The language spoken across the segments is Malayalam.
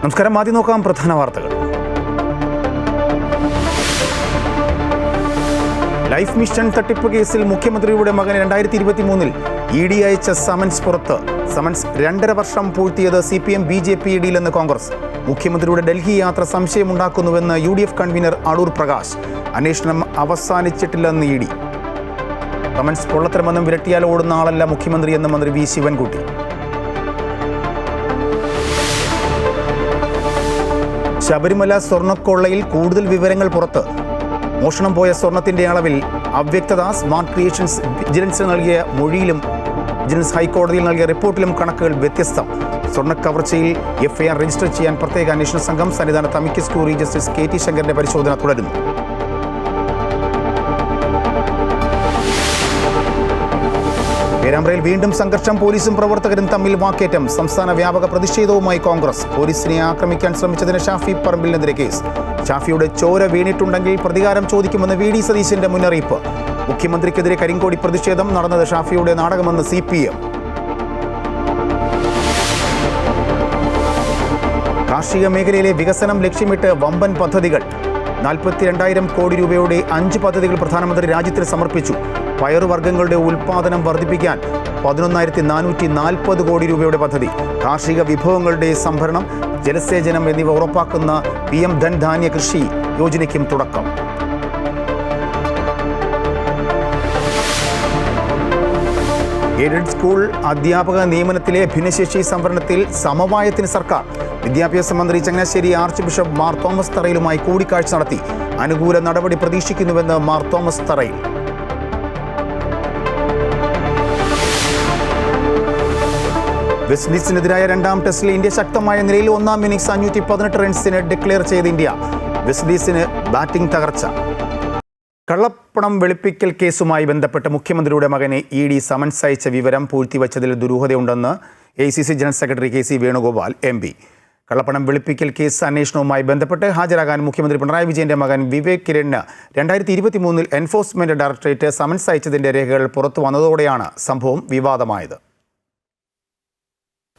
നമസ്കാരം. ആദ്യം നോക്കാം പ്രധാന വാർത്തകൾ. ലൈഫ് മിഷൻ തട്ടിപ്പ് കേസിൽ മുഖ്യമന്ത്രിയുടെ മകന് 2023 ED അയച്ച സമൻസ് പുറത്ത്. സമൻസ് 2.5 വർഷം പൂഴ്ത്തിയത് CPM BJP ഇടിയിലെന്ന് കോൺഗ്രസ്. മുഖ്യമന്ത്രിയുടെ ഡൽഹി യാത്ര സംശയമുണ്ടാക്കുന്നുവെന്ന് UDF കൺവീനർ അടൂർ പ്രകാശ്. അന്വേഷണം അവസാനിച്ചിട്ടില്ലെന്ന് ED. സമൻസ് പൊള്ളത്തരമെന്നും വിരട്ടിയാൽ ഓടുന്ന ആളല്ല മുഖ്യമന്ത്രിയെന്ന് മന്ത്രി V ശിവൻകുട്ടി. ശബരിമല സ്വർണ്ണക്കൊള്ളയിൽ കൂടുതൽ വിവരങ്ങൾ പുറത്ത്. മോഷണം പോയ സ്വർണത്തിന്റെ അളവിൽ അവ്യക്തത. സ്മാർട്ട് ക്രിയേഷൻസ് വിജിലൻസിന് നൽകിയ മൊഴിയിലും വിജിലൻസ് ഹൈക്കോടതിയിൽ നൽകിയ റിപ്പോർട്ടിലും കണക്കുകൾ വ്യത്യസ്തം. സ്വർണ്ണ കവർച്ചയിൽ FIR രജിസ്റ്റർ ചെയ്യാൻ പ്രത്യേക അന്വേഷണ സംഘം. സന്നിധാനത്ത് അമിക്കസ് ക്യൂറി ജസ്റ്റിസ് KT ശങ്കറിന്റെ പരിശോധന തുടരുന്നു. പേരാമ്പ്രയിൽ വീണ്ടും സംഘർഷം. പോലീസും പ്രവർത്തകരും തമ്മിൽ വാക്കേറ്റം. സംസ്ഥാന വ്യാപക പ്രതിഷേധവുമായി കോൺഗ്രസ്. പോലീസിനെ ആക്രമിക്കാൻ ശ്രമിച്ചതിന് ഷാഫി പറമ്പിലിനെതിരെ കേസ്. ഷാഫിയുടെ ചോര വീണിട്ടുണ്ടെങ്കിൽ പ്രതികാരം ചോദിക്കുമെന്ന് VD സതീശന്റെ മുന്നറിയിപ്പ്. മുഖ്യമന്ത്രിക്കെതിരെ കരിങ്കോടി പ്രതിഷേധം. നടന്നത് ഷാഫിയുടെ നാടകമെന്ന് CPM. കാർഷിക മേഖലയിലെ വികസനം ലക്ഷ്യമിട്ട് വമ്പൻ പദ്ധതികൾ. 42,000 കോടി രൂപയുടെ 5 പദ്ധതികൾ പ്രധാനമന്ത്രി രാജ്യത്തിന് സമർപ്പിച്ചു. പയറുവർഗ്ഗങ്ങളുടെ ഉൽപ്പാദനം വർദ്ധിപ്പിക്കാൻ 11,440 കോടി രൂപയുടെ പദ്ധതി. കാർഷിക വിഭവങ്ങളുടെ സംഭരണം, ജലസേചനം എന്നിവ ഉറപ്പാക്കുന്ന PM ധൻധാന്യ കൃഷി യോജനയ്ക്കും തുടക്കം. എയ്ഡഡ് സ്കൂൾ അധ്യാപക നിയമനത്തിലെ ഭിന്നശേഷി സംവരണത്തിൽ സമവായത്തിന് സർക്കാർ. വിദ്യാഭ്യാസ മന്ത്രി Changanassery archbishop Mar Thomas തറയിലുമായി കൂടിക്കാഴ്ച നടത്തി. അനുകൂല നടപടി പ്രതീക്ഷിക്കുന്നുവെന്ന് മാർ തോമസ് തറയിൽ. വെസ്റ്റ് ഇൻഡീസിനെതിരായ 2ാം ടെസ്റ്റിൽ ഇന്ത്യ ശക്തമായ നിലയിൽ. 1ാം ഇന്നിംഗ്സ് 518 റൺസിന് ഡിക്ലെയർ ചെയ്ത ഇന്ത്യ. വെസ്റ്റ് ഇൻഡീസിന് ബാറ്റിംഗ് തകർച്ച. കള്ളപ്പണം വെളുപ്പിക്കൽ കേസുമായി ബന്ധപ്പെട്ട് മുഖ്യമന്ത്രിയുടെ മകനെ ED സമൻസ് അയച്ച വിവരം പൂഴ്ത്തിവച്ചതിൽ ദുരൂഹതയുണ്ടെന്ന് AICC general secretary KC Venugopal MP. കള്ളപ്പണം വെളുപ്പിക്കൽ കേസ് അന്വേഷണവുമായി ബന്ധപ്പെട്ട് ഹാജരാകാൻ മുഖ്യമന്ത്രി പിണറായി വിജയന്റെ മകൻ വിവേക് കിരണിന് 2023 എൻഫോഴ്സ്മെന്റ് ഡയറക്ടറേറ്റ് സമൻസ് അയച്ചതിന്റെ രേഖകൾ പുറത്തു വന്നതോടെയാണ് സംഭവം വിവാദമായത്.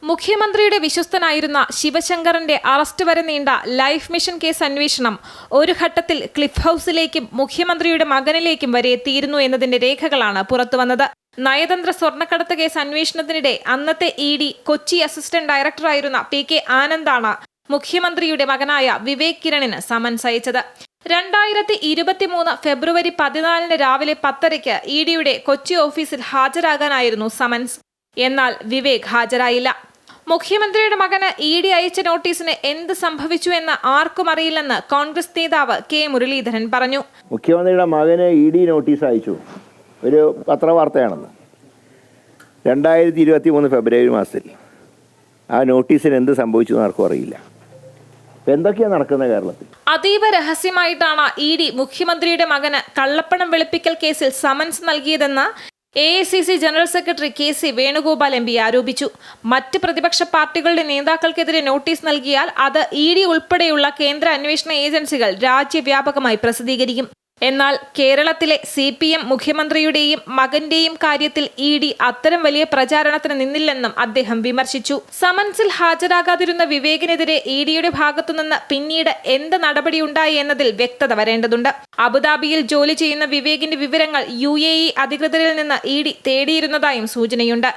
മുഖ്യമന്ത്രിയുടെ വിശ്വസ്തനായിരുന്ന ശിവശങ്കറിന്റെ അറസ്റ്റ് വരെ നീണ്ട ലൈഫ് മിഷൻ കേസ് അന്വേഷണം ഒരു ഘട്ടത്തിൽ ക്ലിഫ് ഹൗസിലേക്കും മുഖ്യമന്ത്രിയുടെ മകനിലേക്കും വരെ എത്തിയിരുന്നു എന്നതിന്റെ രേഖകളാണ് പുറത്തുവന്നത്. നയതന്ത്ര സ്വർണ്ണക്കടത്ത് കേസ് അന്വേഷണത്തിനിടെ അന്നത്തെ ED കൊച്ചി അസിസ്റ്റന്റ് ഡയറക്ടറായിരുന്ന PK ആനന്ദാണ് മുഖ്യമന്ത്രിയുടെ മകനായ വിവേക് കിരണിന് സമൻസ് അയച്ചത്. 2023 ഫെബ്രുവരി 14 രാവിലെ 10:00 EDയുടെ കൊച്ചി ഓഫീസിൽ ഹാജരാകാനായിരുന്നു സമൻസ്. എന്നാൽ വിവേക് ഹാജരായില്ല. മുഖ്യമന്ത്രിയുടെ മകന് ED അയച്ച നോട്ടീസിന് എന്ത് സംഭവിച്ചു എന്ന് ആർക്കും അറിയില്ലെന്ന് കോൺഗ്രസ് നേതാവ് K മുരളീധരൻ പറഞ്ഞു. മുഖ്യമന്ത്രിയുടെ മകന് ED നോട്ടീസ് അയച്ചു, ഒരു പത്രവാർത്തയാണെന്ന്. 2023 ഫെബ്രുവരി മാസത്തിൽ ആ നോട്ടീസിന് എന്ത് സംഭവിച്ചു എന്ന് ആർക്കും അറിയില്ല. എന്തൊക്കെയാണ് നടക്കുന്നത് കേരളത്തിൽ? അതീവ രഹസ്യമായിട്ടാണ് ED മുഖ്യമന്ത്രിയുടെ മകന് കള്ളപ്പണം വെളുപ്പിക്കൽ കേസിൽ സമൻസ് നൽകിയതെന്ന് AICC general secretary KC Venugopal MP ആരോപിച്ചു. മറ്റ് പ്രതിപക്ഷ പാർട്ടികളുടെ നേതാക്കൾക്കെതിരെ നോട്ടീസ് നൽകിയാൽ അത് ED ഉൾപ്പെടെയുള്ള കേന്ദ്ര അന്വേഷണ ഏജൻസികൾ രാജ്യവ്യാപകമായി പ്രസിദ്ധീകരിക്കും. എന്നാൽ കേരളത്തിലെ CPM മുഖ്യമന്ത്രിയുടെയും മകന്റെയും കാര്യത്തിൽ ED അത്തരം വലിയ പ്രചാരണത്തിന് നിന്നില്ലെന്നും അദ്ദേഹം വിമർശിച്ചു. സമൻസിൽ ഹാജരാകാതിരുന്ന വിവേകിനെതിരെ EDയുടെ ഭാഗത്തുനിന്ന് പിന്നീട് എന്ത് നടപടിയുണ്ടായി എന്നതിൽ വ്യക്തത വരേണ്ടതുണ്ട്. അബുദാബിയിൽ ജോലി ചെയ്യുന്ന വിവേകിന്റെ വിവരങ്ങൾ UAE അധികൃതരിൽ നിന്ന് ED തേടിയിരുന്നതായും സൂചനയുണ്ട്.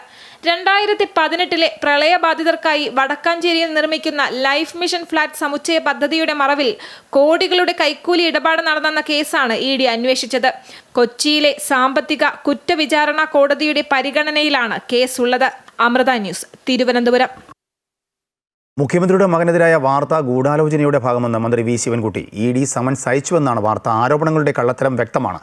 2018 പ്രളയബാധിതർക്കായി വടക്കാഞ്ചേരിയിൽ നിർമ്മിക്കുന്ന ലൈഫ് മിഷൻ ഫ്ളാറ്റ് സമുച്ചയ പദ്ധതിയുടെ മറവിൽ കോടികളുടെ കൈക്കൂലി ഇടപാട് നടന്നെന്ന കേസാണ് ED അന്വേഷിച്ചത്. കൊച്ചിയിലെ സാമ്പത്തിക കുറ്റവിചാരണ കോടതിയുടെ പരിഗണനയിലാണ് കേസുള്ളത്. അമൃത ന്യൂസ്, തിരുവനന്തപുരം. മുഖ്യമന്ത്രിയുടെ മകനെതിരായ വാർത്ത ഗൂഢാലോചനയുടെ ഭാഗമെന്ന് മന്ത്രി V ശിവൻകുട്ടി. ED സമൻസ് അയച്ചുവെന്നാണ് വാർത്ത. ആരോപണങ്ങളുടെ കള്ളത്തരം വ്യക്തമാണ്.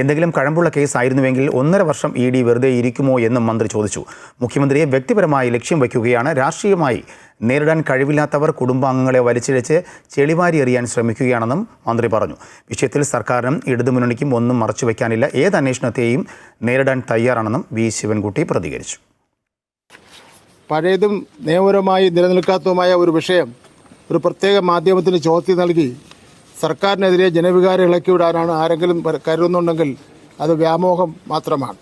എന്തെങ്കിലും കഴമ്പുള്ള കേസായിരുന്നുവെങ്കിൽ 1.5 വർഷം ED വെറുതെ ഇരിക്കുമോ എന്നും മന്ത്രി ചോദിച്ചു. മുഖ്യമന്ത്രിയെ വ്യക്തിപരമായി ലക്ഷ്യം വയ്ക്കുകയാണ്. രാഷ്ട്രീയമായി നേരിടാൻ കഴിവില്ലാത്തവർ കുടുംബാംഗങ്ങളെ വലിച്ചിഴച്ച് ചെളിവാരി എറിയാൻ ശ്രമിക്കുകയാണെന്നും മന്ത്രി പറഞ്ഞു. വിഷയത്തിൽ സർക്കാരിനും ഇടതുമുന്നണിക്കും ഒന്നും മറച്ചുവെക്കാനില്ല. ഏത് അന്വേഷണത്തെയും നേരിടാൻ തയ്യാറാണെന്നും V ശിവൻകുട്ടി പ്രതികരിച്ചു. പഴയതും നിയമപരമായി നിലനിൽക്കാത്തതുമായ ഒരു വിഷയം ഒരു പ്രത്യേക മാധ്യമത്തിന് ചോദ്യം നൽകി സർക്കാരിനെതിരെ ജനവികാരം ഇളക്കിവിടാനാണ് ആരെങ്കിലും കരുതുന്നുണ്ടെങ്കിൽ അത് വ്യാമോഹം മാത്രമാണ്.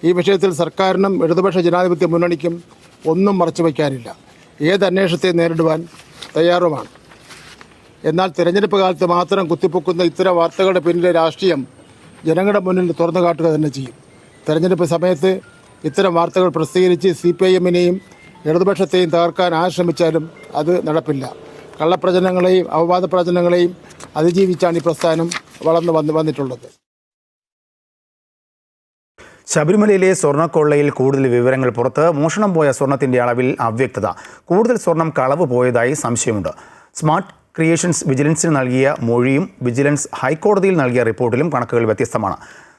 ഈ വിഷയത്തിൽ സർക്കാരിനും ഇടതുപക്ഷ ജനാധിപത്യ മുന്നണിക്കും ഒന്നും മറച്ചുവെക്കാനില്ല. ഏത് അന്വേഷണത്തെയും നേരിടുവാൻ തയ്യാറുമാണ്. എന്നാൽ തിരഞ്ഞെടുപ്പ് കാലത്ത് മാത്രം കുത്തിപ്പൊക്കുന്ന ഇത്തരം വാർത്തകളുടെ പിന്നിലെ രാഷ്ട്രീയം ജനങ്ങളുടെ മുന്നിൽ തുറന്നു കാട്ടുക തന്നെ ചെയ്യും. തെരഞ്ഞെടുപ്പ് സമയത്ത് ഇത്തരം വാർത്തകൾ പ്രസിദ്ധീകരിച്ച് CPIM-നെയും ഇടതുപക്ഷത്തെയും തകർക്കാൻ ആശ്രമിച്ചാലും അത് നടപ്പില്ല. കള്ളപ്രചരണങ്ങളെയും അപവാദ പ്രചരണങ്ങളെയും അതിജീവിച്ചാണ് ഈ പ്രസ്ഥാനം വന്നിട്ടുള്ളത്. ശബരിമലയിലെ സ്വർണ്ണക്കൊള്ളയിൽ കൂടുതൽ വിവരങ്ങൾ പുറത്ത്. മോഷണം പോയ സ്വർണത്തിന്റെ അളവിൽ അവ്യക്തത. കൂടുതൽ സ്വർണം കളവ് പോയതായി സംശയമുണ്ട്. സ്മാർട്ട് ക്രിയേഷൻസ് വിജിലൻസിന് നൽകിയ മൊഴിയും വിജിലൻസ് ഹൈക്കോടതിയിൽ നൽകിയ റിപ്പോർട്ടിലും കണക്കുകൾ വ്യത്യസ്തമാണ്.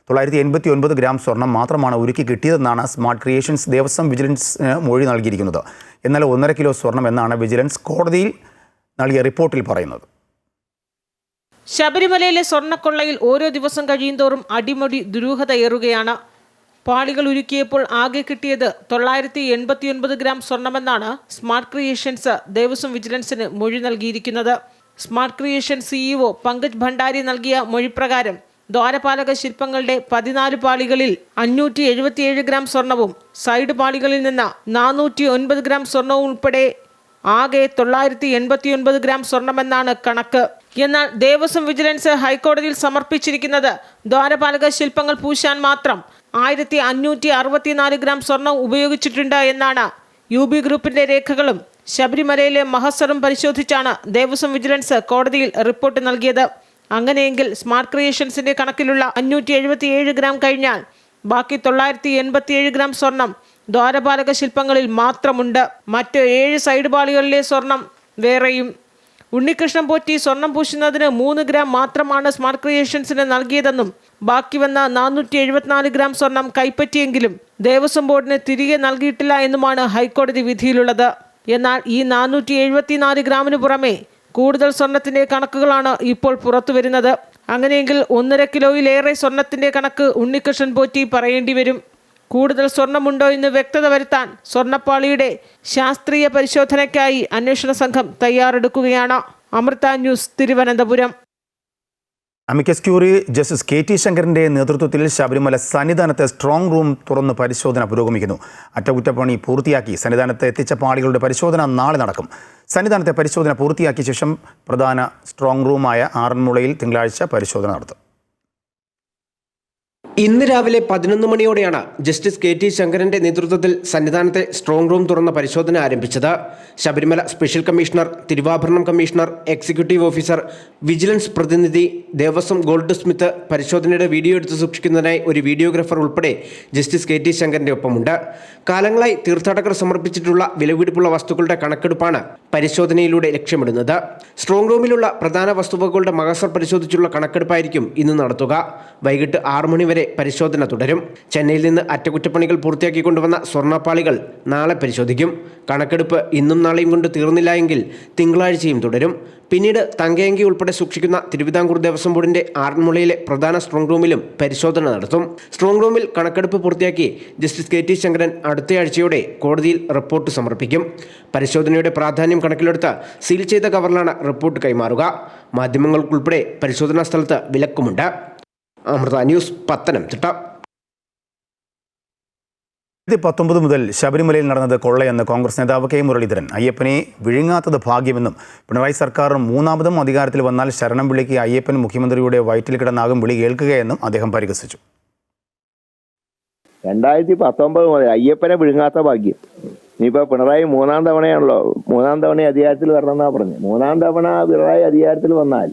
989 ഗ്രാം സ്വർണം മാത്രമാണ് ഉരുക്കി കിട്ടിയതെന്നാണ് സ്മാർട്ട് ക്രിയേഷൻസ് ദേവസ്വം വിജിലൻസിന് മൊഴി നൽകിയിരിക്കുന്നത്. എന്നാൽ 1.5 കിലോ സ്വർണം എന്നാണ് വിജിലൻസ് കോടതിയിൽ നൽകിയ റിപ്പോർട്ടിൽ പറയുന്നത്. ശബരിമലയിലെ സ്വർണ്ണക്കൊള്ളയിൽ ഓരോ ദിവസം കഴിയുന്തോറും അടിമുടി ദുരൂഹതയേറുകയാണ്. പാളികൾ ഉരുക്കിയപ്പോൾ ആകെ കിട്ടിയത് 989 ഗ്രാം സ്വർണമെന്നാണ് സ്മാർട്ട് ക്രിയേഷൻസ് ദേവസ്വം വിജിലൻസിന് മൊഴി നൽകിയിരിക്കുന്നത്. Smart creation CEO Pankaj Bhandari നൽകിയ മൊഴിപ്രകാരം ദ്വാരപാലക ശില്പങ്ങളുടെ 14 പാളികളിൽ 577 ഗ്രാം സ്വർണവും സൈഡ് പാളികളിൽ നിന്ന് 409 ഗ്രാം സ്വർണവും ഉൾപ്പെടെ ആകെ 989 ഗ്രാം സ്വർണമെന്നാണ് കണക്ക്. എന്നാൽ ദേവസ്വം വിജിലൻസ് ഹൈക്കോടതിയിൽ സമർപ്പിച്ചിരിക്കുന്നത് ദ്വാരപാലക ശില്പങ്ങൾ പൂശാൻ മാത്രം 1564 ഗ്രാം സ്വർണം ഉപയോഗിച്ചിട്ടുണ്ട് എന്നാണ്. UB ഗ്രൂപ്പിന്റെ രേഖകളും ശബരിമലയിലെ മഹസറും പരിശോധിച്ചാണ് ദേവസ്വം വിജിലൻസ് കോടതിയിൽ റിപ്പോർട്ട് നൽകിയത്. അങ്ങനെയെങ്കിൽ സ്മാർട്ട് ക്രിയേഷൻസിന്റെ കണക്കിലുള്ള 577 ഗ്രാം കഴിഞ്ഞാൽ ബാക്കി 987 ഗ്രാം സ്വർണം ദ്വാരപാലക ശില്പങ്ങളിൽ മാത്രമുണ്ട്. മറ്റ് 7 സൈഡ് പാളികളിലെ സ്വർണം വേറെയും. ഉണ്ണികൃഷ്ണൻ പോറ്റി സ്വർണം പൂശുന്നതിന് 3 ഗ്രാം മാത്രമാണ് സ്മാർട്ട് ക്രിയേഷൻസിന് നൽകിയതെന്നും ബാക്കി വന്ന 474 ഗ്രാം സ്വർണം കൈപ്പറ്റിയെങ്കിലും ദേവസ്വം ബോർഡിന് തിരികെ നൽകിയിട്ടില്ല എന്നുമാണ് ഹൈക്കോടതി വിധിയിലുള്ളത്. എന്നാൽ ഈ 474 ഗ്രാമിന് പുറമെ കൂടുതൽ സ്വർണത്തിന്റെ കണക്കുകളാണ് ഇപ്പോൾ പുറത്തുവരുന്നത്. അങ്ങനെയെങ്കിൽ 1.5 കിലോയിലേറെ സ്വർണത്തിന്റെ കണക്ക് ഉണ്ണികൃഷ്ണൻ പോറ്റി പറയേണ്ടി വരും. കൂടുതൽ സ്വർണമുണ്ടോ എന്ന് വ്യക്തത വരുത്താൻ സ്വർണ്ണപ്പാളിയുടെ ശാസ്ത്രീയ പരിശോധനയ്ക്കായി അന്വേഷണ സംഘം തയ്യാറെടുക്കുകയാണ്. Amrita news, Thiruvananthapuram. Amicus curiae justice KT ശങ്കരന്റെ നേതൃത്വത്തിൽ ശബരിമല സന്നിധാനത്ത് സ്ട്രോങ് റൂം തുറന്ന് പരിശോധന പുരോഗമിക്കുന്നു. അറ്റകുറ്റപ്പണി പൂർത്തിയാക്കി സന്നിധാനത്ത് എത്തിച്ച പാളികളുടെ പരിശോധന നാളെ നടക്കും. സന്നിധാനത്തെ പരിശോധന പൂർത്തിയാക്കിയ ശേഷം പ്രധാന സ്ട്രോങ് റൂമായ ആറന്മുളയിൽ തിങ്കളാഴ്ച പരിശോധന നടത്തും. ഇന്ന് രാവിലെ 11 മണിയോടെയാണ് ജസ്റ്റിസ് KT ശങ്കരന്റെ നേതൃത്വത്തിൽ സന്നിധാനത്തെ സ്ട്രോങ് റൂം തുറന്ന പരിശോധന ആരംഭിച്ചത്. ശബരിമല സ്പെഷ്യൽ കമ്മീഷണർ, തിരുവാഭരണം കമ്മീഷണർ, എക്സിക്യൂട്ടീവ് ഓഫീസർ, വിജിലൻസ് പ്രതിനിധി, ദേവസ്വം ഗോൾഡ് സ്മിത്ത്, പരിശോധനയുടെ വീഡിയോ എടുത്ത് സൂക്ഷിക്കുന്നതിനായി ഒരു വീഡിയോഗ്രാഫർ ഉൾപ്പെടെ ജസ്റ്റിസ് KT ശങ്കരന്റെ ഒപ്പമുണ്ട്. കാലങ്ങളായി തീർത്ഥാടകർ സമർപ്പിച്ചിട്ടുള്ള വിലപിടിപ്പുള്ള വസ്തുക്കളുടെ കണക്കെടുപ്പാണ് പരിശോധനയിലൂടെ ലക്ഷ്യമിടുന്നത്. സ്ട്രോങ് റൂമിലുള്ള പ്രധാന വസ്തുവകകളുടെ മഹസർ പരിശോധിച്ചുള്ള കണക്കെടുപ്പായിരിക്കും ഇന്ന് നടത്തുക. വൈകിട്ട് 6 മണി വരെ പരിശോധന തുടരും. ചെന്നൈയിൽ നിന്ന് അറ്റകുറ്റപ്പണികൾ പൂർത്തിയാക്കി കൊണ്ടുവന്ന സ്വർണ്ണപ്പാളികൾ നാളെ പരിശോധിക്കും. കണക്കെടുപ്പ് ഇന്നും നാളെയും കൊണ്ട് തീർന്നില്ല എങ്കിൽ തിങ്കളാഴ്ചയും തുടരും. പിന്നീട് തങ്കയങ്കി ഉൾപ്പെടെ സൂക്ഷിക്കുന്ന തിരുവിതാംകൂർ ദേവസ്വം ബോർഡിന്റെ ആറന്മുളയിലെ പ്രധാന സ്ട്രോങ് റൂമിലും പരിശോധന നടത്തും. സ്ട്രോങ് റൂമിൽ കണക്കെടുപ്പ് പൂർത്തിയാക്കി ജസ്റ്റിസ് KT ശങ്കരൻ അടുത്തയാഴ്ചയോടെ കോടതിയിൽ റിപ്പോർട്ട് സമർപ്പിക്കും. പരിശോധനയുടെ പ്രാധാന്യം കണക്കിലെടുത്ത് സീൽ ചെയ്ത കവറിലാണ് റിപ്പോർട്ട് കൈമാറുക. മാധ്യമങ്ങൾക്കുൾപ്പെടെ പരിശോധനാ സ്ഥലത്ത് വിലക്കുമുണ്ട്. അമൃത ന്യൂസ്, പത്തനംതിട്ട. 2019 മുതൽ ശബരിമലയിൽ നടന്നത് കൊള്ളയെന്ന് കോൺഗ്രസ് നേതാവ് K മുരളീധരൻ. അയ്യപ്പനെ വിഴുങ്ങാത്തത് ഭാഗ്യമെന്നും പിണറായി സർക്കാർ മൂന്നാമതും അധികാരത്തിൽ വന്നാൽ ശരണം വിളിക്ക് അയ്യപ്പൻ മുഖ്യമന്ത്രിയുടെ വയറ്റിൽ കിടന്നാകും വിളി കേൾക്കുകയെന്നും അദ്ദേഹം പരിഹസിച്ചു. 2019 മുതൽ അയ്യപ്പനെ വിഴുങ്ങാത്ത ഭാഗ്യം. ഇനിയിപ്പോൾ പിണറായി 3ാം തവണയാണല്ലോ, 3ാം തവണ അധികാരത്തിൽ വരണമെന്നാണ് പറഞ്ഞത്. 3ാം തവണ പിണറായി അധികാരത്തിൽ വന്നാൽ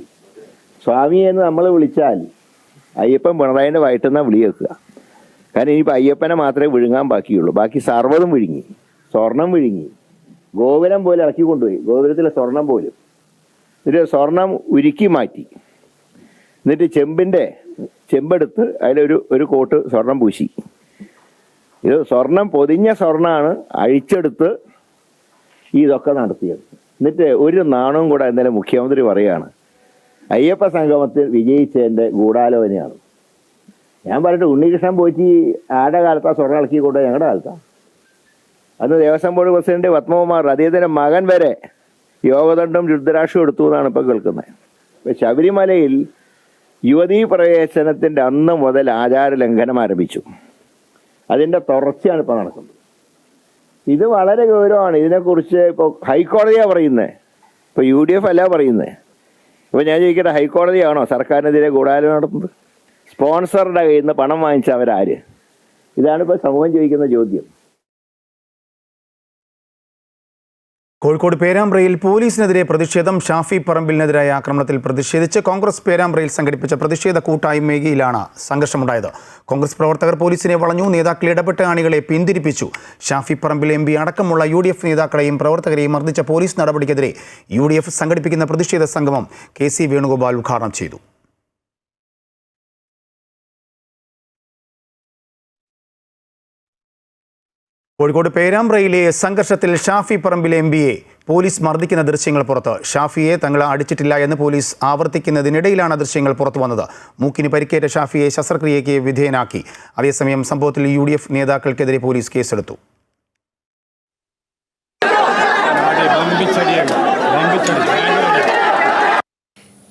സ്വാമി എന്ന് നമ്മൾ വിളിച്ചാൽ അയ്യപ്പൻ പിണറായിൻ്റെ വയറ്റിൽ നിന്നാണ് വിളി കേൾക്കുക. കാരണം ഇനിയിപ്പോൾ അയ്യപ്പനെ മാത്രമേ വിഴുങ്ങാൻ ബാക്കിയുള്ളൂ. ബാക്കി സർവ്വതും വിഴുങ്ങി. സ്വർണം വിഴുങ്ങി, ഗോപുരം പോലെ ഇളക്കി കൊണ്ടുപോയി, ഗോപുരത്തിലെ സ്വർണം പോലും. എന്നിട്ട് സ്വർണം ഉരുക്കി മാറ്റി. എന്നിട്ട് ചെമ്പെടുത്ത് അതിലൊരു കോട്ട് സ്വർണം പൂശി. ഇത് സ്വർണം പൊതിഞ്ഞ സ്വർണ്ണമാണ് അഴിച്ചെടുത്ത് ഇതൊക്കെ നടത്തിയത്. എന്നിട്ട് ഒരു നാണവും കൂടെ ഇന്നലെ മുഖ്യമന്ത്രി പറയുകയാണ് അയ്യപ്പ സംഗമത്തിൽ വിജയിച്ചതിൻ്റെ ഗൂഢാലോചനയാണ്. ഞാൻ പറഞ്ഞിട്ട് ഉണ്ണികൃഷ്ണൻ പോറ്റി ആരുടെ കാലത്താണ് സ്വർണ്ണം ഇളക്കിക്കൊണ്ട്? ഞങ്ങളുടെ കാലത്താണ്. അന്ന് ദേവസ്വം ബോർഡ് പ്രസിഡന്റ് പത്മകുമാർ, അദ്ദേഹത്തിൻ്റെ മകൻ വരെ യോഗദണ്ഡും രുദ്രാക്ഷവും എടുത്തു എന്നാണ് ഇപ്പോൾ കേൾക്കുന്നത്. ഇപ്പം ശബരിമലയിൽ യുവതീ പ്രവേശനത്തിൻ്റെ അന്ന് മുതൽ ആചാര ലംഘനം ആരംഭിച്ചു. അതിൻ്റെ തുടർച്ചയാണ് ഇപ്പോൾ നടക്കുന്നത്. ഇത് വളരെ ഗൗരവമാണ്. ഇതിനെക്കുറിച്ച് ഇപ്പോൾ ഹൈക്കോടതിയാണ് പറയുന്നത്, ഇപ്പോൾ UDF അല്ല പറയുന്നത്. ഇപ്പോൾ ഞാൻ ചോദിക്കട്ടെ, ഹൈക്കോടതിയാണോ സർക്കാരിനെതിരെ ഗൂഢാലോചന നടത്തുന്നത്? സ്പോൺസറുടെ കയ്യിൽ നിന്ന് പണം വാങ്ങിച്ച അവരാര്? ഇതാണ് ഇപ്പോൾ സമൂഹം ചോദിക്കുന്ന ചോദ്യം. കോഴിക്കോട് പേരാമ്പ്രയിൽ പോലീസിനെതിരെ പ്രതിഷേധം. ഷാഫി പറമ്പിലിനെതിരായ ആക്രമണത്തിൽ പ്രതിഷേധിച്ച് കോൺഗ്രസ് പേരാമ്പ്രയിൽ സംഘടിപ്പിച്ച പ്രതിഷേധ കൂട്ടായ്മയിലാണ് സംഘർഷമുണ്ടായത്. കോൺഗ്രസ് പ്രവർത്തകർ പോലീസിനെ വളഞ്ഞു. നേതാക്കൾ ഇടപെട്ട് അണികളെ പിന്തിരിപ്പിച്ചു. ഷാഫി പറമ്പിൽ MP അടക്കമുള്ള UDF നേതാക്കളെയും പ്രവർത്തകരെയും മർദ്ദിച്ച പോലീസ് നടപടിക്കെതിരെ UDF സംഘടിപ്പിക്കുന്ന പ്രതിഷേധ സംഗമം KC വേണുഗോപാൽ ഉദ്ഘാടനം ചെയ്തു. കോഴിക്കോട് പേരാമ്പ്രയിലെ സംഘർഷത്തിൽ ഷാഫി പറമ്പിൽ MPയെ പോലീസ് മർദ്ദിക്കുന്ന ദൃശ്യങ്ങൾ പുറത്ത്. ഷാഫിയെ തങ്ങൾ അടിച്ചിട്ടില്ല എന്ന് പോലീസ് ആവർത്തിക്കുന്നതിനിടയിലാണ് ദൃശ്യങ്ങൾ പുറത്തു വന്നത്. മൂക്കിന് പരിക്കേറ്റ ഷാഫിയെ ശസ്ത്രക്രിയയ്ക്ക് വിധേയനാക്കി. അതേസമയം സംഭവത്തിൽ UDF നേതാക്കൾക്കെതിരെ പോലീസ് കേസെടുത്തു.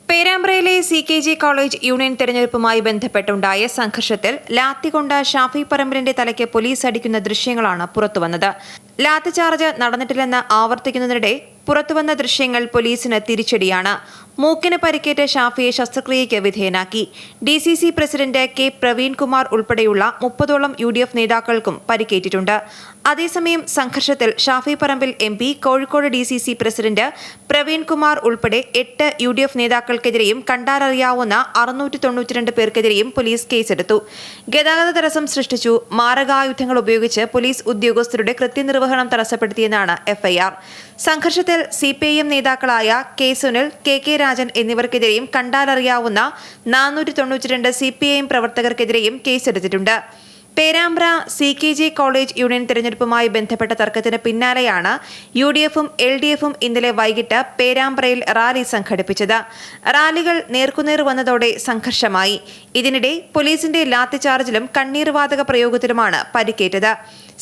പേരാമ്പ്രയിലെ CKG കോളേജ് യൂണിയൻ തെരഞ്ഞെടുപ്പുമായി ബന്ധപ്പെട്ടുണ്ടായ സംഘർഷത്തിൽ ലാത്തികൊണ്ട ഷാഫി പറമ്പിലിന്റെ തലയ്ക്ക് പോലീസ് അടിക്കുന്ന ദൃശ്യങ്ങളാണ് പുറത്തുവന്നത്. ലാത്തി ചാർജ് നടന്നിട്ടില്ലെന്ന് ആവർത്തിക്കുന്നതിനിടെ പുറത്തുവന്ന ദൃശ്യങ്ങൾ പോലീസിന് തിരിച്ചടിയാണ്. മൂക്കിന് പരിക്കേറ്റ ഷാഫിയെ ശസ്ത്രക്രിയയ്ക്ക് വിധേയനാക്കി. DCC പ്രസിഡന്റ് K പ്രവീൺകുമാർ ഉൾപ്പെടെയുള്ള 30ഓളം UDF നേതാക്കൾക്കും പരിക്കേറ്റിട്ടുണ്ട്. അതേസമയം സംഘർഷത്തിൽ Shafi Parambil MP, Kozhikode DCC president Praveenkumar ഉൾപ്പെടെ 8 UDF നേതാക്കൾക്കെതിരെയും കണ്ടാലറിയാവുന്ന 692 പേർക്കെതിരെയും പോലീസ് കേസെടുത്തു. ഗതാഗത തടസ്സം സൃഷ്ടിച്ചു, മാരകായുധങ്ങൾ ഉപയോഗിച്ച് പോലീസ് ഉദ്യോഗസ്ഥരുടെ കൃത്യനിർവഹണം തടസ്സപ്പെടുത്തിയെന്നാണ് FIR. സംഘർഷത്തിൽ CPIM നേതാക്കളായ K Sunil, KK Rajan എന്നിവർക്കെതിരെയും കണ്ടാലറിയാവുന്ന 492 CPIM പ്രവർത്തകർക്കെതിരെയും കേസെടുത്തിട്ടുണ്ട്. പേരാമ്പ്ര CKG കോളേജ് യൂണിയൻ തെരഞ്ഞെടുപ്പുമായി ബന്ധപ്പെട്ട തർക്കത്തിന് പിന്നാലെയാണ് UDFും LDFും ഇന്നലെ വൈകിട്ട് പേരാമ്പ്രയിൽ റാലി സംഘടിപ്പിച്ചത്. റാലികൾ നേർക്കുനേർ വന്നതോടെ സംഘർഷമായി. ഇതിനിടെ പോലീസിന്റെ ലാത്തിചാർജിലും കണ്ണീർവാതക പ്രയോഗത്തിലുമാണ് പരിക്കേറ്റത്.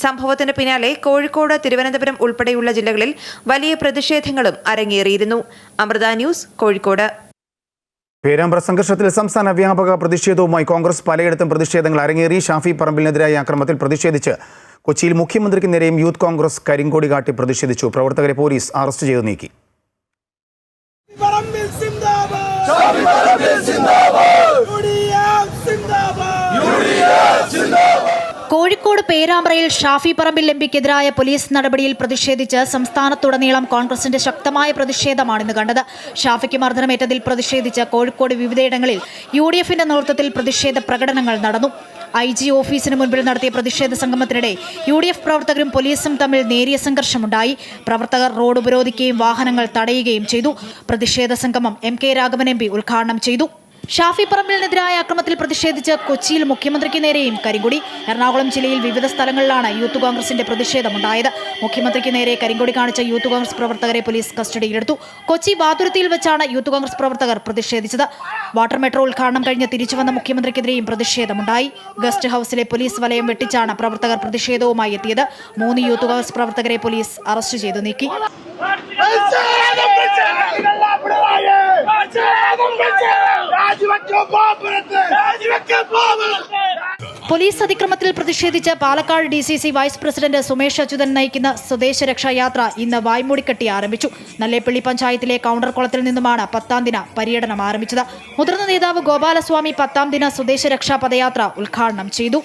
സംഭവത്തിന് പിന്നാലെ കോഴിക്കോട്, തിരുവനന്തപുരം ഉൾപ്പെടെയുള്ള ജില്ലകളിൽ വലിയ പ്രതിഷേധങ്ങളും അരങ്ങേറിയിരുന്നു. അമൃത ന്യൂസ്, കോഴിക്കോട്. പേരാമ്പ്ര സംഘർഷത്തിൽ സംസ്ഥാന വ്യാപക പ്രതിഷേധവുമായി കോൺഗ്രസ് പലയിടത്തും പ്രതിഷേധങ്ങൾ അരങ്ങേറി. ഷാഫി പറമ്പിലിനെതിരായ ആക്രമണത്തിൽ പ്രതിഷേധിച്ച് കൊച്ചിയിൽ മുഖ്യമന്ത്രിക്ക് നേരെയും യൂത്ത് കോൺഗ്രസ് കരിങ്കൊടി കാട്ടി പ്രതിഷേധിച്ചു. പ്രവർത്തകരെ പോലീസ് അറസ്റ്റ് ചെയ്ത് നീക്കി. കോഴിക്കോട് പേരാമ്പ്രയിൽ ഷാഫി പറമ്പിൽ MPക്കെതിരായ പോലീസ് നടപടിയിൽ പ്രതിഷേധിച്ച് സംസ്ഥാനത്തുടനീളം കോൺഗ്രസിന്റെ ശക്തമായ പ്രതിഷേധമാണ് ഇന്ന് കണ്ടത്. ഷാഫിക്ക് മർദ്ദനമേറ്റതിൽ പ്രതിഷേധിച്ച് കോഴിക്കോട് വിവിധയിടങ്ങളിൽ UDFന്റെ നേതൃത്വത്തിൽ പ്രതിഷേധ പ്രകടനങ്ങൾ നടന്നു. IG ഓഫീസിന് മുൻപിൽ നടത്തിയ പ്രതിഷേധ സംഗമത്തിനിടെ UDF പ്രവർത്തകരും പോലീസും തമ്മിൽ നേരിയ സംഘർഷമുണ്ടായി. പ്രവർത്തകർ റോഡ് ഉപരോധിക്കുകയും വാഹനങ്ങൾ തടയുകയും ചെയ്തു. പ്രതിഷേധ സംഗമം MK രാഘവൻ MP ഉദ്ഘാടനം ചെയ്തു. ഷാഫി പറമ്പിലിനെതിരായ ആക്രമണത്തിൽ പ്രതിഷേധിച്ച് കൊച്ചിയിൽ മുഖ്യമന്ത്രിക്ക് നേരെയും കരിങ്കൊടി. എറണാകുളം ജില്ലയിൽ വിവിധ സ്ഥലങ്ങളിലാണ് യൂത്ത് കോൺഗ്രസിന്റെ പ്രതിഷേധമുണ്ടായത്. മുഖ്യമന്ത്രിക്ക് നേരെ കരിങ്കൊടി കാണിച്ച യൂത്ത് കോൺഗ്രസ് പ്രവർത്തകരെ പോലീസ് കസ്റ്റഡിയിലെടുത്തു. കൊച്ചി വാതുരുത്തിയിൽ വെച്ചാണ് യൂത്ത് കോൺഗ്രസ് പ്രവർത്തകർ പ്രതിഷേധിച്ചത്. വാട്ടർ മെട്രോ ഉദ്ഘാടനം കഴിഞ്ഞ് തിരിച്ചുവന്ന മുഖ്യമന്ത്രിക്കെതിരെയും പ്രതിഷേധമുണ്ടായി. ഗസ്റ്റ് ഹൌസിലെ പോലീസ് വലയം വെട്ടിച്ചാണ് പ്രവർത്തകർ പ്രതിഷേധവുമായി എത്തിയത്. 3 യൂത്ത് കോൺഗ്രസ് പ്രവർത്തകരെ പോലീസ് അറസ്റ്റ് ചെയ്തു നീക്കി. പോലീസ് അതിക്രമത്തിൽ പ്രതിഷേധിച്ച് Palakkad DCC vice president Sumesh Achuthan നയിക്കുന്ന സ്വദേശ രക്ഷാ യാത്ര ഇന്ന് വായ്മൂടിക്കെട്ടി ആരംഭിച്ചു. നല്ലേപ്പള്ളി പഞ്ചായത്തിലെ കൗണ്ടർ കുളത്തിൽ നിന്നുമാണ് 10ാം ദിന പര്യടനം ആരംഭിച്ചത്. മുതിർന്ന നേതാവ് ഗോപാലസ്വാമി 10ാം ദിന സ്വദേശ രക്ഷാ പദയാത്ര ഉദ്ഘാടനം ചെയ്തു.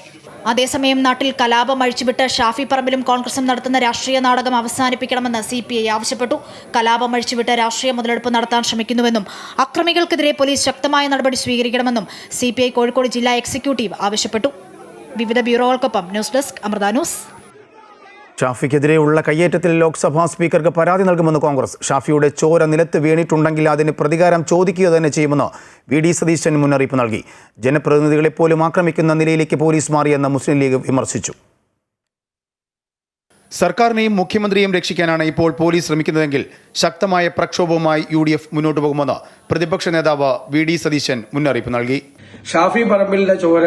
അതേസമയം നാട്ടിൽ കലാപം അഴിച്ചുവിട്ട് ഷാഫി പറമ്പിലും കോൺഗ്രസും നടത്തുന്ന രാഷ്ട്രീയ നാടകം അവസാനിപ്പിക്കണമെന്ന് CPI ആവശ്യപ്പെട്ടു. കലാപം അഴിച്ചുവിട്ട് രാഷ്ട്രീയ മുതലെടുപ്പ് നടത്താൻ ശ്രമിക്കുന്നുവെന്നും അക്രമികൾക്കെതിരെ പോലീസ് ശക്തമായ നടപടി സ്വീകരിക്കണമെന്നും CPI കോഴിക്കോട് ജില്ലാ എക്സിക്യൂട്ടീവ് ആവശ്യപ്പെട്ടു. വിവിധ ബ്യൂറോകൾക്കൊപ്പം ന്യൂസ് ഡെസ്ക്, അമൃത ന്യൂസ്. ഷാഫിക്കെതിരെയുള്ള കയ്യേറ്റത്തിൽ ലോക്സഭാ സ്പീക്കർക്ക് പരാതി നൽകുമെന്ന് കോൺഗ്രസ്. ഷാഫിയുടെ ചോര നിലത്ത് വീണിട്ടുണ്ടെങ്കിൽ അതിന് പ്രതികാരം ചോദിക്കുക തന്നെ ചെയ്യുമെന്ന് VD സതീശൻ മുന്നറിയിപ്പ് നൽകി. ജനപ്രതിനിധികളെ പോലും ആക്രമിക്കുന്ന നിലയിലേക്ക് പോലീസ് മാറിയെന്ന് മുസ്ലിം ലീഗ് വിമർശിച്ചു. സർക്കാരിനെയും മുഖ്യമന്ത്രിയെയും രക്ഷിക്കാനാണ് ഇപ്പോൾ പോലീസ് ശ്രമിക്കുന്നതെങ്കിൽ ശക്തമായ പ്രക്ഷോഭവുമായി UDF മുന്നോട്ട് പോകുമെന്ന് പ്രതിപക്ഷ നേതാവ് VD സതീശൻ മുന്നറിയിപ്പ് നൽകി. ഷാഫി പറമ്പിലിന്റെ ചോര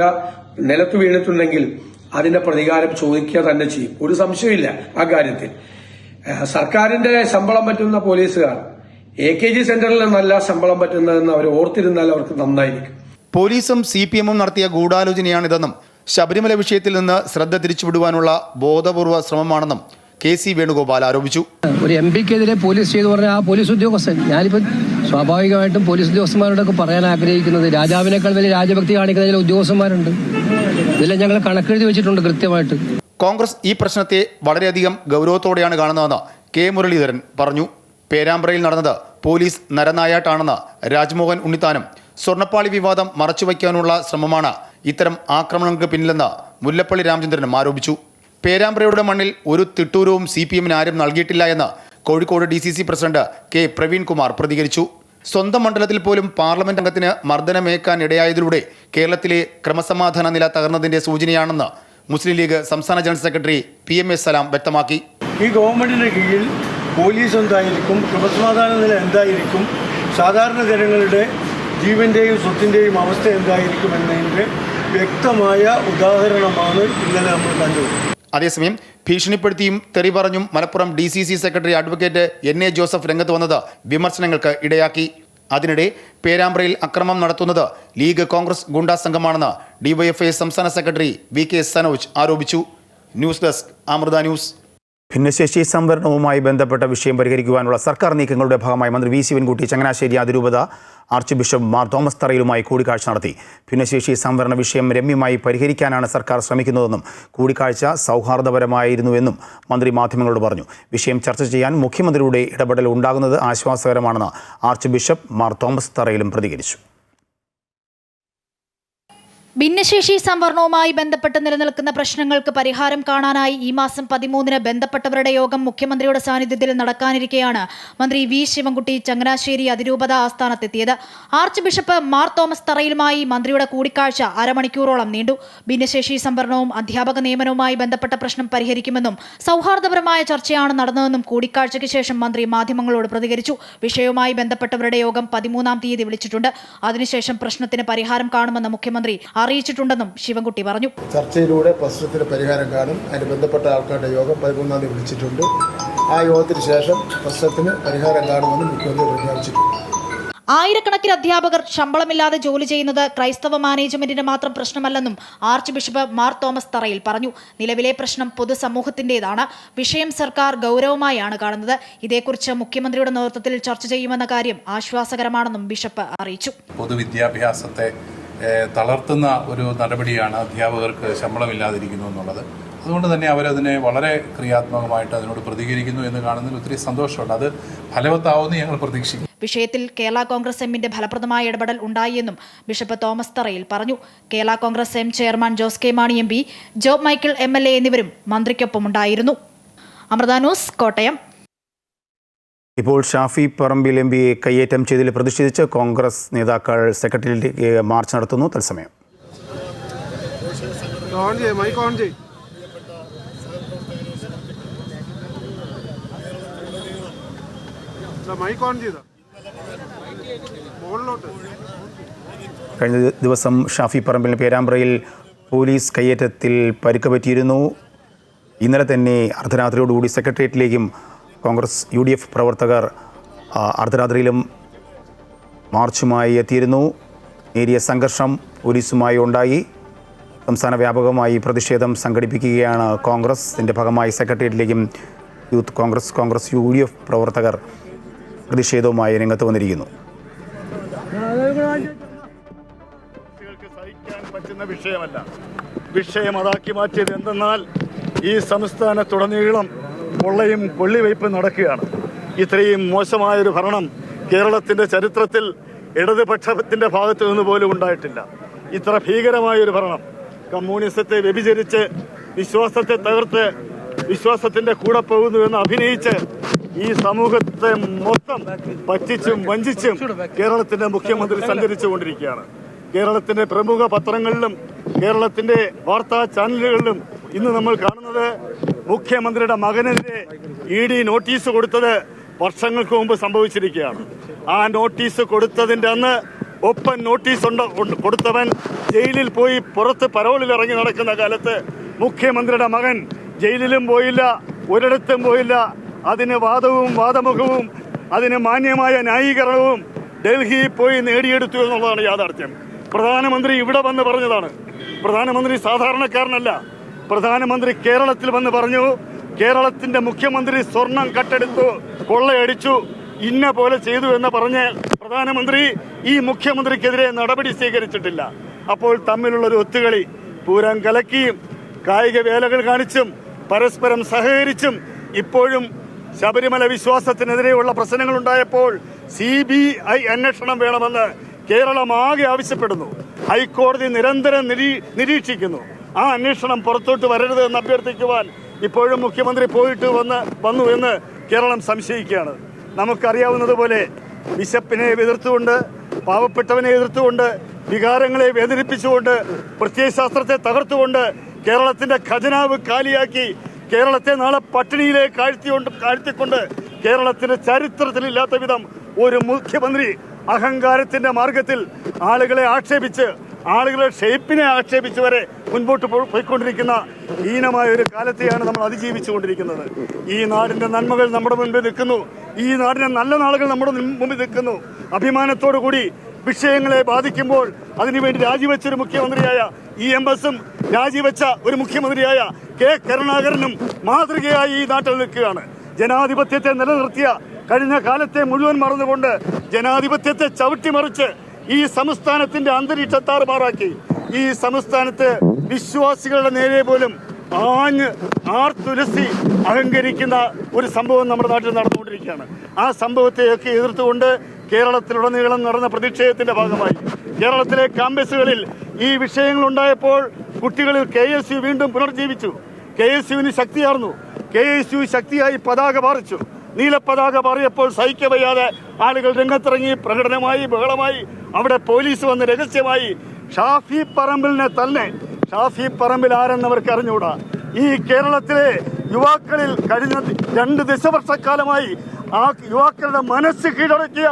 നിലത്ത് വീണിട്ടുണ്ടെങ്കിൽ അതിന്റെ പ്രതികാരം ചോദിക്കുക തന്നെ ചെയ്യും. ഒരു സംശയമില്ല ആ കാര്യത്തിൽ. സർക്കാരിന്റെ ശമ്പളം പറ്റുന്ന പോലീസുകാർ AKG സെന്ററിൽ നല്ല ശമ്പളം പറ്റുന്നതെന്ന് അവർ ഓർത്തിരുന്നാൽ അവർക്ക് നന്നായിരിക്കും. പോലീസും CPMും നടത്തിയ ഗൂഢാലോചനയാണിതെന്നും ശബരിമല വിഷയത്തിൽ നിന്ന് ശ്രദ്ധ തിരിച്ചുവിടുവാനുള്ള ബോധപൂർവ ശ്രമമാണെന്നും KC വേണുഗോപാൽ ആരോപിച്ചു. ഒരു MP-ക്കെതിരെ പോലീസ് ചെയ്തു പറഞ്ഞ ആ പോലീസ് ഉദ്യോഗസ്ഥൻ, ഞാനിപ്പോൾ സ്വാഭാവികമായിട്ടും പോലീസ് ഉദ്യോഗസ്ഥന്മാരോടൊക്കെ പറയാൻ ആഗ്രഹിക്കുന്നത്, രാജാവിനേക്കാൾ വലിയ രാജഭക്തി കാണിക്കുന്ന ചില ഉദ്യോഗസ്ഥന്മാരുണ്ട്. ഇതെല്ലാം ഞങ്ങൾ കണക്കെഴുതി വെച്ചിട്ടുണ്ട് കൃത്യമായിട്ട്. കോൺഗ്രസ് ഈ പ്രശ്നത്തെ വളരെയധികം ഗൗരവത്തോടെയാണ് കാണുന്നതെന്ന് K. മുരളീധരൻ പറഞ്ഞു. പേരാമ്പ്രയിൽ നടന്നത് പോലീസ് നരനായാട്ടാണെന്ന് രാജ്മോഹൻ ഉണ്ണിത്താനും സ്വർണ്ണപ്പാളി വിവാദം മറച്ചുവയ്ക്കാനുള്ള ശ്രമമാണ് ഇത്തരം ആക്രമണങ്ങൾക്ക് പിന്നിലെന്ന് മുല്ലപ്പള്ളി രാമചന്ദ്രനും ആരോപിച്ചു. പേരാമ്പ്രയുടെ മണ്ണിൽ ഒരു തിട്ടൂരവും CPM-ന് ആരും നൽകിയിട്ടില്ല എന്ന് Kozhikode DCC president K. Praveen Kumar പ്രതികരിച്ചു. സ്വന്തം മണ്ഡലത്തിൽ പോലും പാർലമെന്റ് അംഗത്തിന് മർദ്ദനമേക്കാൻ ഇടയായതിലൂടെ കേരളത്തിലെ ക്രമസമാധാന നില തകർന്നതിന്റെ സൂചനയാണെന്ന് മുസ്ലിം ലീഗ് സംസ്ഥാന ജനറൽ സെക്രട്ടറി PMS സലാം വ്യക്തമാക്കി. ഈ ഗവൺമെന്റിന്റെ കീഴിൽ പോലീസ് എന്തായിരിക്കും, ക്രമസമാധാന നില എന്തായിരിക്കും, സാധാരണ ജനങ്ങളുടെ ജീവന്റെയും സ്വത്തിന്റെയും അവസ്ഥ എന്തായിരിക്കും എന്നതിന്റെ വ്യക്തമായ ഉദാഹരണമാണ് ഇന്നലെ നമ്മൾ കണ്ടത്. അതേസമയം ഭീഷണിപ്പെടുത്തിയും തെറി പറഞ്ഞും Malappuram DCC secretary advocate NA Joseph രംഗത്ത് വന്നത് വിമർശനങ്ങൾക്ക് ഇടയാക്കി. അതിനിടെ പേരാമ്പ്രയിൽ അക്രമം നടത്തുന്നത് ലീഗ് കോൺഗ്രസ് ഗുണ്ടാ സംഘമാണെന്ന് DYFI സംസ്ഥാന സെക്രട്ടറി VK സനോജ് ആരോപിച്ചു. News desk Amrita news. ഭിന്നശേഷി സംവരണവുമായി ബന്ധപ്പെട്ട വിഷയം പരിഹരിക്കുവാനുള്ള സർക്കാർ നീക്കങ്ങളുടെ ഭാഗമായി മന്ത്രി V. ശിവൻകുട്ടി ചങ്ങനാശ്ശേരി അതിരൂപത ആർച്ച് ബിഷപ്പ് മാർ തോമസ് തറയിലുമായി കൂടിക്കാഴ്ച നടത്തി. ഭിന്നശേഷി സംവരണ വിഷയം രമ്യമായി പരിഹരിക്കാനാണ് സർക്കാർ ശ്രമിക്കുന്നതെന്നും കൂടിക്കാഴ്ച സൗഹാർദ്ദപരമായിരുന്നുവെന്നും മന്ത്രി മാധ്യമങ്ങളോട് പറഞ്ഞു. വിഷയം ചർച്ച ചെയ്യാൻ മുഖ്യമന്ത്രിയുടെ ഇടപെടൽ ഉണ്ടാകുന്നത് ആശ്വാസകരമാണെന്ന് ആർച്ച് ബിഷപ്പ് മാർ തോമസ് തറയിലും പ്രതികരിച്ചു. ഭിന്നശേഷി സംവരണവുമായി ബന്ധപ്പെട്ട് നിലനിൽക്കുന്ന പ്രശ്നങ്ങൾക്ക് പരിഹാരം കാണാനായി ഈ മാസം 13-ന് ബന്ധപ്പെട്ടവരുടെ യോഗം മുഖ്യമന്ത്രിയുടെ സാന്നിധ്യത്തിൽ നടക്കാനിരിക്കെയാണ് മന്ത്രി V. ശിവൻകുട്ടി ചങ്ങനാശ്ശേരി അതിരൂപത ആസ്ഥാനത്തെത്തിയത്. ആർച്ച് ബിഷപ്പ് മാർ തോമസ് തറയിലുമായി മന്ത്രിയുടെ കൂടിക്കാഴ്ച അരമണിക്കൂറോളം നീണ്ടു. ഭിന്നശേഷി സംവരണവും അധ്യാപക നിയമനവുമായി ബന്ധപ്പെട്ട പ്രശ്നം പരിഹരിക്കുമെന്നും സൗഹാർദ്ദപരമായ ചർച്ചയാണ് നടന്നതെന്നും കൂടിക്കാഴ്ചയ്ക്ക് ശേഷം മന്ത്രി മാധ്യമങ്ങളോട് പ്രതികരിച്ചു. വിഷയവുമായി ബന്ധപ്പെട്ടവരുടെ യോഗം 13-ാം തീയതി വിളിച്ചിട്ടുണ്ട്. അതിനുശേഷം പ്രശ്നത്തിന് പരിഹാരം കാണുമെന്ന് മുഖ്യമന്ത്രി അറിയിച്ചിട്ടുണ്ടെന്നും ശിവൻകുട്ടി പറഞ്ഞു. ചർച്ചയിലൂടെ പ്രശ്നത്തിന് പരിഹാരം കാണും. അതിന് ബന്ധപ്പെട്ട ആൾക്കാരുടെ യോഗം 13-ാം തീയതി വിളിച്ചിട്ടുണ്ട്. ആ യോഗത്തിന് ശേഷം പ്രശ്നത്തിന് പരിഹാരം കാണുമെന്ന് മുഖ്യമന്ത്രി പ്രഖ്യാപിച്ചിട്ടുണ്ട്. ആയിരക്കണക്കിന് അധ്യാപകർ ശമ്പളമില്ലാതെ ജോലി ചെയ്യുന്നത് ക്രൈസ്തവ മാനേജ്മെന്റിന് മാത്രം പ്രശ്നമല്ലെന്നും ആർച്ച് ബിഷപ്പ് മാർ തോമസ് തറയിൽ പറഞ്ഞു. നിലവിലെ പ്രശ്നം പൊതുസമൂഹത്തിൻ്റെതാണ്. വിഷയം സർക്കാർ ഗൗരവമായാണ് കാണുന്നത്. ഇതേക്കുറിച്ച് മുഖ്യമന്ത്രിയുടെ നേതൃത്വത്തിൽ ചർച്ച ചെയ്യുമെന്ന കാര്യം ആശ്വാസകരമാണെന്നും ബിഷപ്പ് അറിയിച്ചു. പൊതുവിദ്യാഭ്യാസത്തെ തളർത്തുന്ന ഒരു നടപടിയാണ് അധ്യാപകർക്ക് ശമ്പളമില്ലാതിരിക്കുന്നു എന്നുള്ളത്. അതുകൊണ്ട് തന്നെ അവരതിനെ വളരെ ക്രിയാത്മകമായിട്ട് അതിനോട് പ്രതികരിക്കുന്നു എന്ന് കാണുന്നതിൽ ഒത്തിരി സന്തോഷമുണ്ട്. അത് ഫലവത്താവുമെന്ന് ഞങ്ങൾ പ്രതീക്ഷിക്കുന്നു. വിഷയത്തിൽ കേരള കോൺഗ്രസ് എമ്മിന്റെ ഫലപ്രദമായ ഇടപെടൽ ഉണ്ടായെന്നും ബിഷപ്പ് തോമസ് തറയിൽ പറഞ്ഞു. Kerala Congress M chairman Jose K Mani MP, job Michael MLA എന്നിവരും മന്ത്രിക്കൊപ്പമുണ്ടായിരുന്നു. അമൃത ന്യൂസ്, കോട്ടയം. ഇപ്പോൾ ഷാഫി പറമ്പിൽ MPയെ കയ്യേറ്റം ചെയ്തതിൽ പ്രതിഷേധിച്ച് കോൺഗ്രസ് നേതാക്കൾ സെക്രട്ടേറിയറ്റിലേക്ക് മാർച്ച് നടത്തുന്നു. തത്സമയം കഴിഞ്ഞ ദിവസം ഷാഫി പറമ്പിലിന് പേരാമ്പ്രയിൽ പോലീസ് കയ്യേറ്റത്തിൽ പരിക്ക് പറ്റിയിരുന്നു. ഇന്നലെ തന്നെ അർദ്ധരാത്രിയോടുകൂടി സെക്രട്ടേറിയറ്റിലേക്കും കോൺഗ്രസ് UDF പ്രവർത്തകർ അർദ്ധരാത്രിയിലും മാർച്ചുമായി എത്തിയിരുന്നു. നേരിയ സംഘർഷം പോലീസുമായി ഉണ്ടായി. സംസ്ഥാന വ്യാപകമായി പ്രതിഷേധം സംഘടിപ്പിക്കുകയാണ് കോൺഗ്രസ്. ഇതിൻ്റെ ഭാഗമായി സെക്രട്ടേറിയറ്റിലേക്കും യൂത്ത് കോൺഗ്രസ് UDF പ്രവർത്തകർ പ്രതിഷേധവുമായി രംഗത്ത് വന്നിരിക്കുന്നു. സഹിക്കാൻ പറ്റുന്ന വിഷയമല്ല. വിഷയം അതാക്കി മാറ്റിയത് എന്തെന്നാൽ ഈ സംസ്ഥാനത്തുടനീളം കൊള്ളയും കൊള്ളിവയ്പും നടക്കുകയാണ്. ഇത്രയും മോശമായൊരു ഭരണം കേരളത്തിന്റെ ചരിത്രത്തിൽ ഇടതുപക്ഷത്തിന്റെ ഭാഗത്തു നിന്ന് പോലും ഉണ്ടായിട്ടില്ല. ഇത്ര ഭീകരമായൊരു ഭരണം, കമ്മ്യൂണിസത്തെ വ്യഭിചരിച്ച് വിശ്വാസത്തെ തകർത്ത് വിശ്വാസത്തിന്റെ കൂടെ പോകുന്നുവെന്ന് അഭിനയിച്ച് ഈ സമൂഹത്തെ മൊത്തം പറ്റിച്ചും വഞ്ചിച്ചും കേരളത്തിന്റെ മുഖ്യമന്ത്രി സഞ്ചരിച്ചുകൊണ്ടിരിക്കുകയാണ്. കേരളത്തിന്റെ പ്രമുഖ പത്രങ്ങളിലും കേരളത്തിന്റെ വാർത്താ ചാനലുകളിലും ഇന്ന് നമ്മൾ കാണുന്നത് മുഖ്യമന്ത്രിയുടെ മകനെതിരെ ED നോട്ടീസ് കൊടുത്തത് വർഷങ്ങൾക്ക് മുമ്പ് സംഭവിച്ചിരിക്കുകയാണ്. ആ നോട്ടീസ് കൊടുത്തതിന്റെ അന്ന് ഒപ്പൻ നോട്ടീസ് കൊടുത്തവൻ ജയിലിൽ പോയി പുറത്ത് പരോളിൽ ഇറങ്ങി നടക്കുന്ന കാലത്ത് മുഖ്യമന്ത്രിയുടെ മകൻ ജയിലിലും പോയില്ല, ഒരിടത്തും പോയില്ല. അതിന് വാദമുഖവും അതിന് മാന്യമായ ന്യായീകരണവും ഡൽഹിയിൽ പോയി നേടിയെടുത്തു എന്നുള്ളതാണ് യാഥാർത്ഥ്യം. പ്രധാനമന്ത്രി ഇവിടെ വന്ന് പറഞ്ഞതാണ്. പ്രധാനമന്ത്രി സാധാരണക്കാരനല്ല. പ്രധാനമന്ത്രി കേരളത്തിൽ വന്ന് പറഞ്ഞു, കേരളത്തിന്റെ മുഖ്യമന്ത്രി സ്വർണം കട്ടെടുത്തു, കൊള്ളയടിച്ചു, ഇന്ന പോലെ ചെയ്തു എന്ന് പറഞ്ഞ് പ്രധാനമന്ത്രി ഈ മുഖ്യമന്ത്രിക്കെതിരെ നടപടി സ്വീകരിച്ചിട്ടില്ല. അപ്പോൾ തമ്മിലുള്ള ഒരു ഒത്തുകളി, പൂരം കലക്കിയും കായിക വേലകൾ കാണിച്ചും പരസ്പരം സഹകരിച്ചും ഇപ്പോഴും ശബരിമല വിശ്വാസത്തിനെതിരെയുള്ള പ്രശ്നങ്ങൾ ഉണ്ടായപ്പോൾ CBI അന്വേഷണം വേണമെന്ന് കേരളമാകെ ആവശ്യപ്പെടുന്നു. ഹൈക്കോടതി നിരന്തരം നിരീക്ഷിക്കുന്നു. ആ അന്വേഷണം പുറത്തോട്ട് വരരുത് എന്ന് അഭ്യർത്ഥിക്കുവാൻ ഇപ്പോഴും മുഖ്യമന്ത്രി പോയിട്ട് വന്നു എന്ന് കേരളം സംശയിക്കുകയാണ്. നമുക്കറിയാവുന്നതുപോലെ ബിഷപ്പിനെ എതിർത്തുകൊണ്ട്, പാവപ്പെട്ടവനെ എതിർത്തുകൊണ്ട്, വികാരങ്ങളെ വേദനിപ്പിച്ചുകൊണ്ട്, പ്രത്യയശാസ്ത്രത്തെ തകർത്തുകൊണ്ട് കേരളത്തിന്റെ ഖജനാവ് കാലിയാക്കി കേരളത്തെ നാളെ പട്ടിണിയിലേക്ക് ആഴ്ത്തിക്കൊണ്ട് കേരളത്തിന്റെ ചരിത്രത്തിലില്ലാത്ത വിധം ഒരു മുഖ്യമന്ത്രി അഹങ്കാരത്തിന്റെ മാർഗത്തിൽ ആളുകളെ ആക്ഷേപിച്ച്, ആളുകളുടെ ഷേപ്പിനെ ആക്ഷേപിച്ച് വരെ മുൻപോട്ട് പോയിക്കൊണ്ടിരിക്കുന്ന ഹീനമായ ഒരു കാലത്തെയാണ് നമ്മൾ അതിജീവിച്ചുകൊണ്ടിരിക്കുന്നത്. ഈ നാടിന്റെ നന്മകൾ നമ്മുടെ മുൻപിൽ നിൽക്കുന്നു. ഈ നാടിന്റെ നല്ല നാളുകൾ നമ്മുടെ മുമ്പിൽ നിൽക്കുന്നു. അഭിമാനത്തോടു കൂടി വിഷയങ്ങളെ ബാധിക്കുമ്പോൾ അതിനുവേണ്ടി രാജിവെച്ചൊരു മുഖ്യമന്ത്രിയായ EMSും രാജിവെച്ച ഒരു മുഖ്യമന്ത്രിയായ K. കരുണാകരനും മാതൃകയായി ഈ നാട്ടിൽ നിൽക്കുകയാണ്. ജനാധിപത്യത്തെ നിലനിർത്തിയ കഴിഞ്ഞ കാലത്തെ മുഴുവൻ മറന്നുകൊണ്ട് ജനാധിപത്യത്തെ ചവിട്ടിമറിച്ച് ഈ സംസ്ഥാനത്തിന്റെ അന്തരീക്ഷം താറുമാറാക്കി. ഈ സംസ്ഥാനത്ത് വിശ്വാസികളുടെ നേരെ പോലും ആർത്തുലസി അഹങ്കരിക്കുന്ന ഒരു സംഭവം നമ്മുടെ നാട്ടിൽ നടന്നുകൊണ്ടിരിക്കുകയാണ്. ആ സംഭവത്തെയൊക്കെ എതിർത്തുകൊണ്ട് കേരളത്തിലുടനീളം നടന്ന പ്രതിഷേധത്തിന്റെ ഭാഗമായി കേരളത്തിലെ ക്യാമ്പസുകളിൽ ഈ വിഷയങ്ങൾ ഉണ്ടായപ്പോൾ കുട്ടികളിൽ KSU വീണ്ടും പുനർജീവിച്ചു. KSUവിന് ശക്തിയാർന്നു. KSU ശക്തിയായി പതാക പാറിച്ചു. നീലപ്പതാക പാറിയപ്പോൾ സഹിക്കവയ്യാതെ ആളുകൾ രംഗത്തിറങ്ങി, പ്രകടനമായി, ബഹളമായി. അവിടെ പോലീസ് വന്ന് രഹസ്യമായി ഷാഫി പറമ്പിലിനെ തന്നെ, ഷാഫി പറമ്പിൽ ആരെന്നവർക്ക് അറിഞ്ഞുകൂടാ. ഈ കേരളത്തിലെ യുവാക്കളിൽ കഴിഞ്ഞ 2 ദശവർഷക്കാലമായി ആ യുവാക്കളുടെ മനസ്സ് കീഴടക്കിയ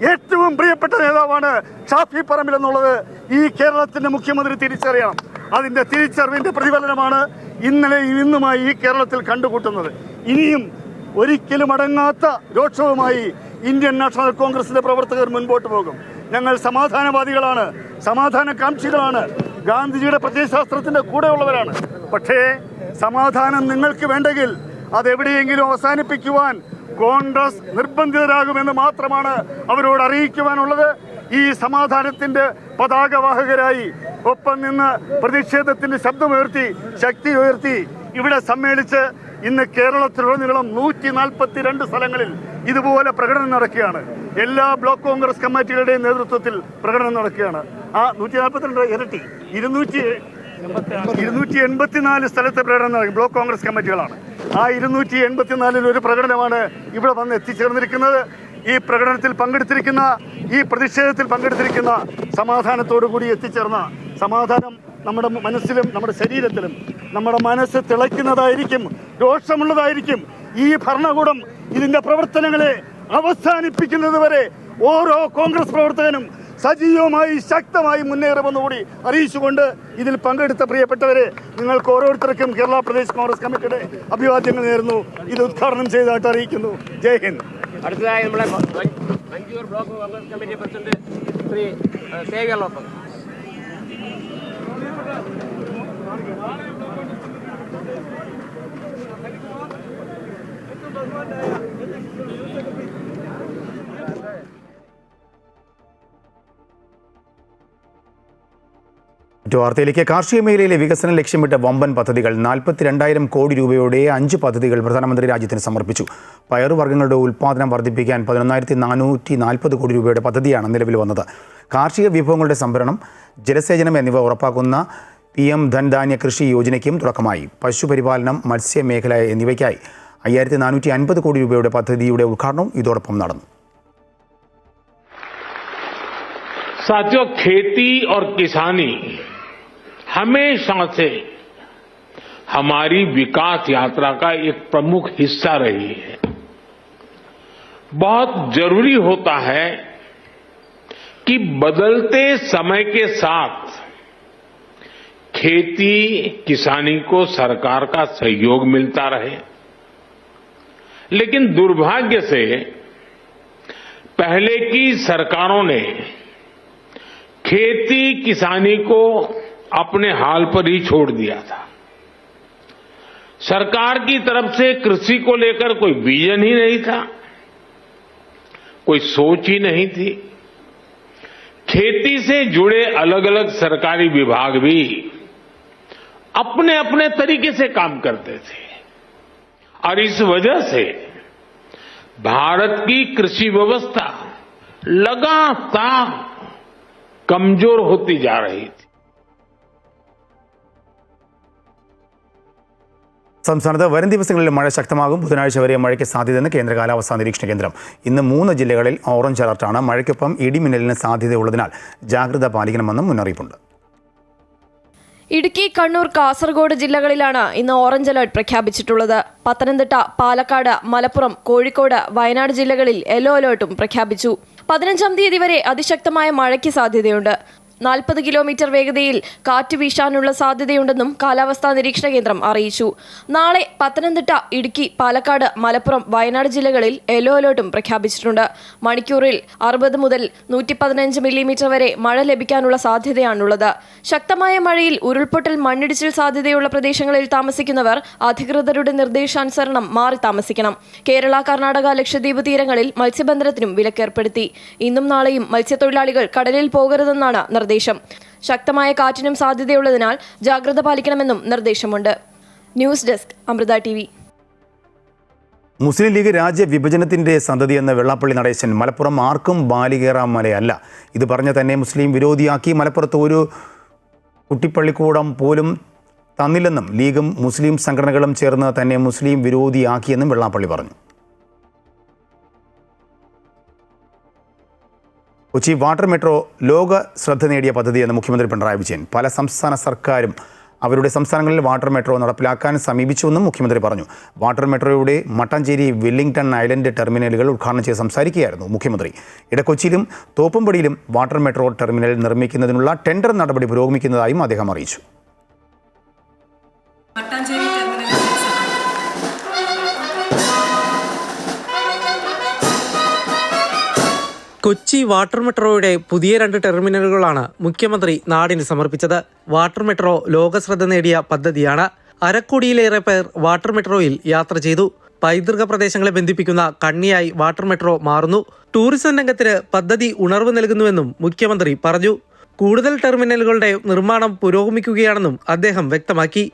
ഏറ്റവും പ്രിയപ്പെട്ട നേതാവാണ് ഷാഫി പറമ്പിൽ എന്നുള്ളത് ഈ കേരളത്തിന്റെ മുഖ്യമന്ത്രി തിരിച്ചറിയണം. അതിന്റെ തിരിച്ചറിവിന്റെ പ്രതിഫലനമാണ് ഇന്നലെയും ഇന്നുമായി ഈ കേരളത്തിൽ കണ്ടുകൂട്ടുന്നത്. ഇനിയും ഒരിക്കലും അടങ്ങാത്ത രോക്ഷവുമായി ഇന്ത്യൻ നാഷണൽ കോൺഗ്രസിന്റെ പ്രവർത്തകർ മുൻപോട്ട് പോകും. ഞങ്ങൾ സമാധാനവാദികളാണ്, സമാധാനകാംക്ഷികളാണ്, ഗാന്ധിജിയുടെ പ്രത്യയശാസ്ത്രത്തിന്റെ കൂടെയുള്ളവരാണ്. പക്ഷേ സമാധാനം നിങ്ങൾക്ക് വേണ്ടെങ്കിൽ അതെവിടെയെങ്കിലും അവസാനിപ്പിക്കുവാൻ കോൺഗ്രസ് നിർബന്ധിതരാകുമെന്ന് മാത്രമാണ് അവരോട് അറിയിക്കുവാനുള്ളത്. ഈ സമാധാനത്തിന്റെ പതാകവാഹകരായി ഒപ്പം നിന്ന് പ്രതിഷേധത്തിന്റെ ശബ്ദമുയർത്തി, ശക്തി ഉയർത്തി ഇവിടെ സമ്മേളിച്ച് ഇന്ന് കേരളത്തിലുടനീളം 142 സ്ഥലങ്ങളിൽ ഇതുപോലെ പ്രകടനം നടക്കുകയാണ്. എല്ലാ ബ്ലോക്ക് കോൺഗ്രസ് കമ്മിറ്റികളുടെയും നേതൃത്വത്തിൽ പ്രകടനം നടക്കുകയാണ്. ആ 142 ഇരട്ടി 284 സ്ഥലത്തെ പ്രകടനം നടക്കും. ബ്ലോക്ക് കോൺഗ്രസ് കമ്മിറ്റികളാണ്. ആ 284 ഒരു പ്രകടനമാണ് ഇവിടെ വന്ന് എത്തിച്ചേർന്നിരിക്കുന്നത്. ഈ പ്രകടനത്തിൽ പങ്കെടുത്തിരിക്കുന്ന, ഈ പ്രതിഷേധത്തിൽ പങ്കെടുത്തിരിക്കുന്ന, സമാധാനത്തോടു കൂടി എത്തിച്ചേർന്ന, സമാധാനം നമ്മുടെ മനസ്സിലും നമ്മുടെ ശരീരത്തിലും, നമ്മുടെ മനസ്സ് തിളയ്ക്കുന്നതായിരിക്കും, രോഷമുള്ളതായിരിക്കും. ഈ ഭരണകൂടം ഇതിന്റെ പ്രവർത്തനങ്ങളെ അവസാനിപ്പിക്കുന്നത് വരെ ഓരോ കോൺഗ്രസ് പ്രവർത്തകനും സജീവമായി ശക്തമായി മുന്നേറുമെന്നുകൂടി അറിയിച്ചുകൊണ്ട് ഇതിൽ പങ്കെടുത്ത പ്രിയപ്പെട്ടവരെ, നിങ്ങൾക്ക് ഓരോരുത്തർക്കും കേരള പ്രദേശ് കോൺഗ്രസ് കമ്മിറ്റിയുടെ അഭിവാദ്യങ്ങൾ നേരുന്നു. ഇത് ഉദ്ഘാടനം ചെയ്തതായിട്ട് അറിയിക്കുന്നു. ജയ് ഹിന്ദ്. അടുത്തതായി നമ്മളെ Vanchiyoor block Congress committee president Shri Xavier Lopez. മറ്റു വാർത്തയിലേക്ക്. കാർഷിക മേഖലയിലെ വികസനം ലക്ഷ്യമിട്ട വമ്പൻ പദ്ധതികൾ 42,000 കോടി രൂപയുടെ 5 പദ്ധതികൾ പ്രധാനമന്ത്രി രാജ്യത്തിന് സമർപ്പിച്ചു. പയറുവർഗ്ഗങ്ങളുടെ ഉൽപ്പാദനം വർദ്ധിപ്പിക്കാൻ 11,440 കോടി രൂപയുടെ പദ്ധതിയാണ് നിലവിൽ വന്നത്. കാർഷിക വിഭവങ്ങളുടെ സംഭരണം, ജലസേചനം എന്നിവ ഉറപ്പാക്കുന്ന PM ധൻധാന്യ കൃഷി യോജനയ്ക്കും തുടക്കമായി. പശുപരിപാലനം, മത്സ്യമേഖല എന്നിവയ്ക്കായി 5,450 കോടി രൂപയുടെ പദ്ധതിയുടെ ഉദ്ഘാടനം ഇതോടൊപ്പം നടന്നു. साथियों, खेती और किसानी हमेशा से हमारी विकास यात्रा का एक प्रमुख हिस्सा रही है. बहुत जरूरी होता है कि बदलते समय के साथ खेती किसानी को सरकार का सहयोग मिलता रहे. लेकिन दुर्भाग्य से पहले की सरकारों ने खेती किसानी को अपने हाल पर ही छोड़ दिया था. सरकार की तरफ से कृषि को लेकर कोई विजन ही नहीं था, कोई सोच ही नहीं थी। खेती से जुड़े अलग अलग सरकारी विभाग भी अपने अपने तरीके से काम करते थे और इस वजह से भारत की कृषि व्यवस्था लगातार कमजोर होती जा रही थी। സംസ്ഥാനത്ത് വരും ദിവസങ്ങളിൽ മഴ ശക്തമാകും. ബുധനാഴ്ച വരെ മഴയ്ക്ക് സാധ്യതയെന്ന് കേന്ദ്ര കാലാവസ്ഥാ നിരീക്ഷണ കേന്ദ്രം. ഇന്ന് 3 ജില്ലകളിൽ ഓറഞ്ച് അലർട്ടാണ്. മഴയ്ക്കൊപ്പം ഇടിമിന്നലിന് സാധ്യതയുള്ളതിനാൽ ജാഗ്രത പാലിക്കണമെന്നും മുന്നറിയിപ്പുണ്ട്. ഇടുക്കി, കണ്ണൂർ, കാസർഗോഡ് ജില്ലകളിലാണ് ഇന്ന് ഓറഞ്ച് അലർട്ട് പ്രഖ്യാപിച്ചിട്ടുള്ളത്. പത്തനംതിട്ട, പാലക്കാട്, മലപ്പുറം, കോഴിക്കോട്, വയനാട് ജില്ലകളിൽ യെല്ലോ അലർട്ടും പ്രഖ്യാപിച്ചു. 15-ാം തീയതി വരെ അതിശക്തമായ മഴയ്ക്ക് സാധ്യതയുണ്ട്. 40 കിലോമീറ്റർ വേഗതയിൽ കാറ്റ് വീശാനുള്ള സാധ്യതയുണ്ടെന്നും കാലാവസ്ഥാ നിരീക്ഷണ കേന്ദ്രം അറിയിച്ചു. നാളെ പത്തനംതിട്ട, ഇടുക്കി, പാലക്കാട്, മലപ്പുറം, വയനാട് ജില്ലകളിൽ യെല്ലോ അലർട്ടും പ്രഖ്യാപിച്ചിട്ടുണ്ട്. മണിക്കൂറിൽ 60 മുതൽ 115 മില്ലിമീറ്റർ വരെ മഴ ലഭിക്കാനുള്ള സാധ്യതയാണുള്ളത്. ശക്തമായ മഴയിൽ ഉരുൾപൊട്ടൽ, മണ്ണിടിച്ചിൽ സാധ്യതയുള്ള പ്രദേശങ്ങളിൽ താമസിക്കുന്നവർ അധികൃതരുടെ നിർദ്ദേശാനുസരണം മാറി താമസിക്കണം. കേരള, കർണാടക, ലക്ഷദ്വീപ് തീരങ്ങളിൽ മത്സ്യബന്ധനത്തിനും വിലക്കേർപ്പെടുത്തി. ഇന്നും നാളെയും മത്സ്യത്തൊഴിലാളികൾ കടലിൽ പോകരുതെന്നാണ് നിർദ്ദേശം. ശക്തമായ കാറ്റിനും സാധ്യതയുള്ളതിനാൽ ജാഗ്രത പാലിക്കണമെന്നും നിർദ്ദേശമുണ്ട്. News desk, Amrita TV. Muslim League രാജ്യവിഭജനത്തിൻ്റെ സന്തതിയെന്ന വെള്ളാപ്പള്ളി നടേശൻ മലപ്പുറം ആർക്കും ബാലികേറാം മലയല്ല. ഇത് പറഞ്ഞ തന്നെ മുസ്ലിം വിരോധിയാക്കി. മലപ്പുറത്ത് ഒരു കുട്ടിപ്പള്ളിക്കൂടം പോലും തന്നില്ലെന്നും ലീഗും മുസ്ലിം സംഘടനകളും ചേർന്ന് തന്നെ മുസ്ലിം വിരോധിയാക്കിയെന്നും വെള്ളാപ്പള്ളി പറഞ്ഞു. കൊച്ചി വാട്ടർ മെട്രോ ലോക ശ്രദ്ധ നേടിയ പദ്ധതിയെന്ന് മുഖ്യമന്ത്രി പിണറായി വിജയൻ. പല സംസ്ഥാന സർക്കാരും അവരുടെ സംസ്ഥാനങ്ങളിൽ വാട്ടർ മെട്രോ നടപ്പിലാക്കാൻ സമീപിച്ചുവെന്നും മുഖ്യമന്ത്രി പറഞ്ഞു. വാട്ടർ മെട്രോയുടെ മട്ടാഞ്ചേരി, വെല്ലിംഗ്ടൺ ഐലൻഡ് ടെർമിനലുകൾ ഉദ്ഘാടനം ചെയ്ത് സംസാരിക്കുകയായിരുന്നു മുഖ്യമന്ത്രി. ഇടക്കൊച്ചിയിലും തോപ്പുംപടിയിലും വാട്ടർ മെട്രോ ടെർമിനൽ നിർമ്മിക്കുന്നതിനുള്ള ടെൻഡർ നടപടി പുരോഗമിക്കുന്നതായും അദ്ദേഹം അറിയിച്ചു. കൊച്ചി വാട്ടർ മെട്രോയുടെ പുതിയ 2 ടെർമിനലുകളാണ് മുഖ്യമന്ത്രി നാടിന് സമർപ്പിച്ചത്. വാട്ടർ മെട്രോ ലോകശ്രദ്ധ നേടിയ പദ്ധതിയാണ്. അരക്കോടിയിലേറെ പേർ വാട്ടർ മെട്രോയിൽ യാത്ര ചെയ്തു. പൈതൃക പ്രദേശങ്ങളെ ബന്ധിപ്പിക്കുന്ന കണ്ണിയായി വാട്ടർ മെട്രോ മാറുന്നു. ടൂറിസം രംഗത്തിന് പദ്ധതി ഉണർവ് നൽകുന്നുവെന്നും മുഖ്യമന്ത്രി പറഞ്ഞു. കൂടുതൽ ടെർമിനലുകളുടെ നിർമ്മാണം പുരോഗമിക്കുകയാണെന്നും അദ്ദേഹം വ്യക്തമാക്കി.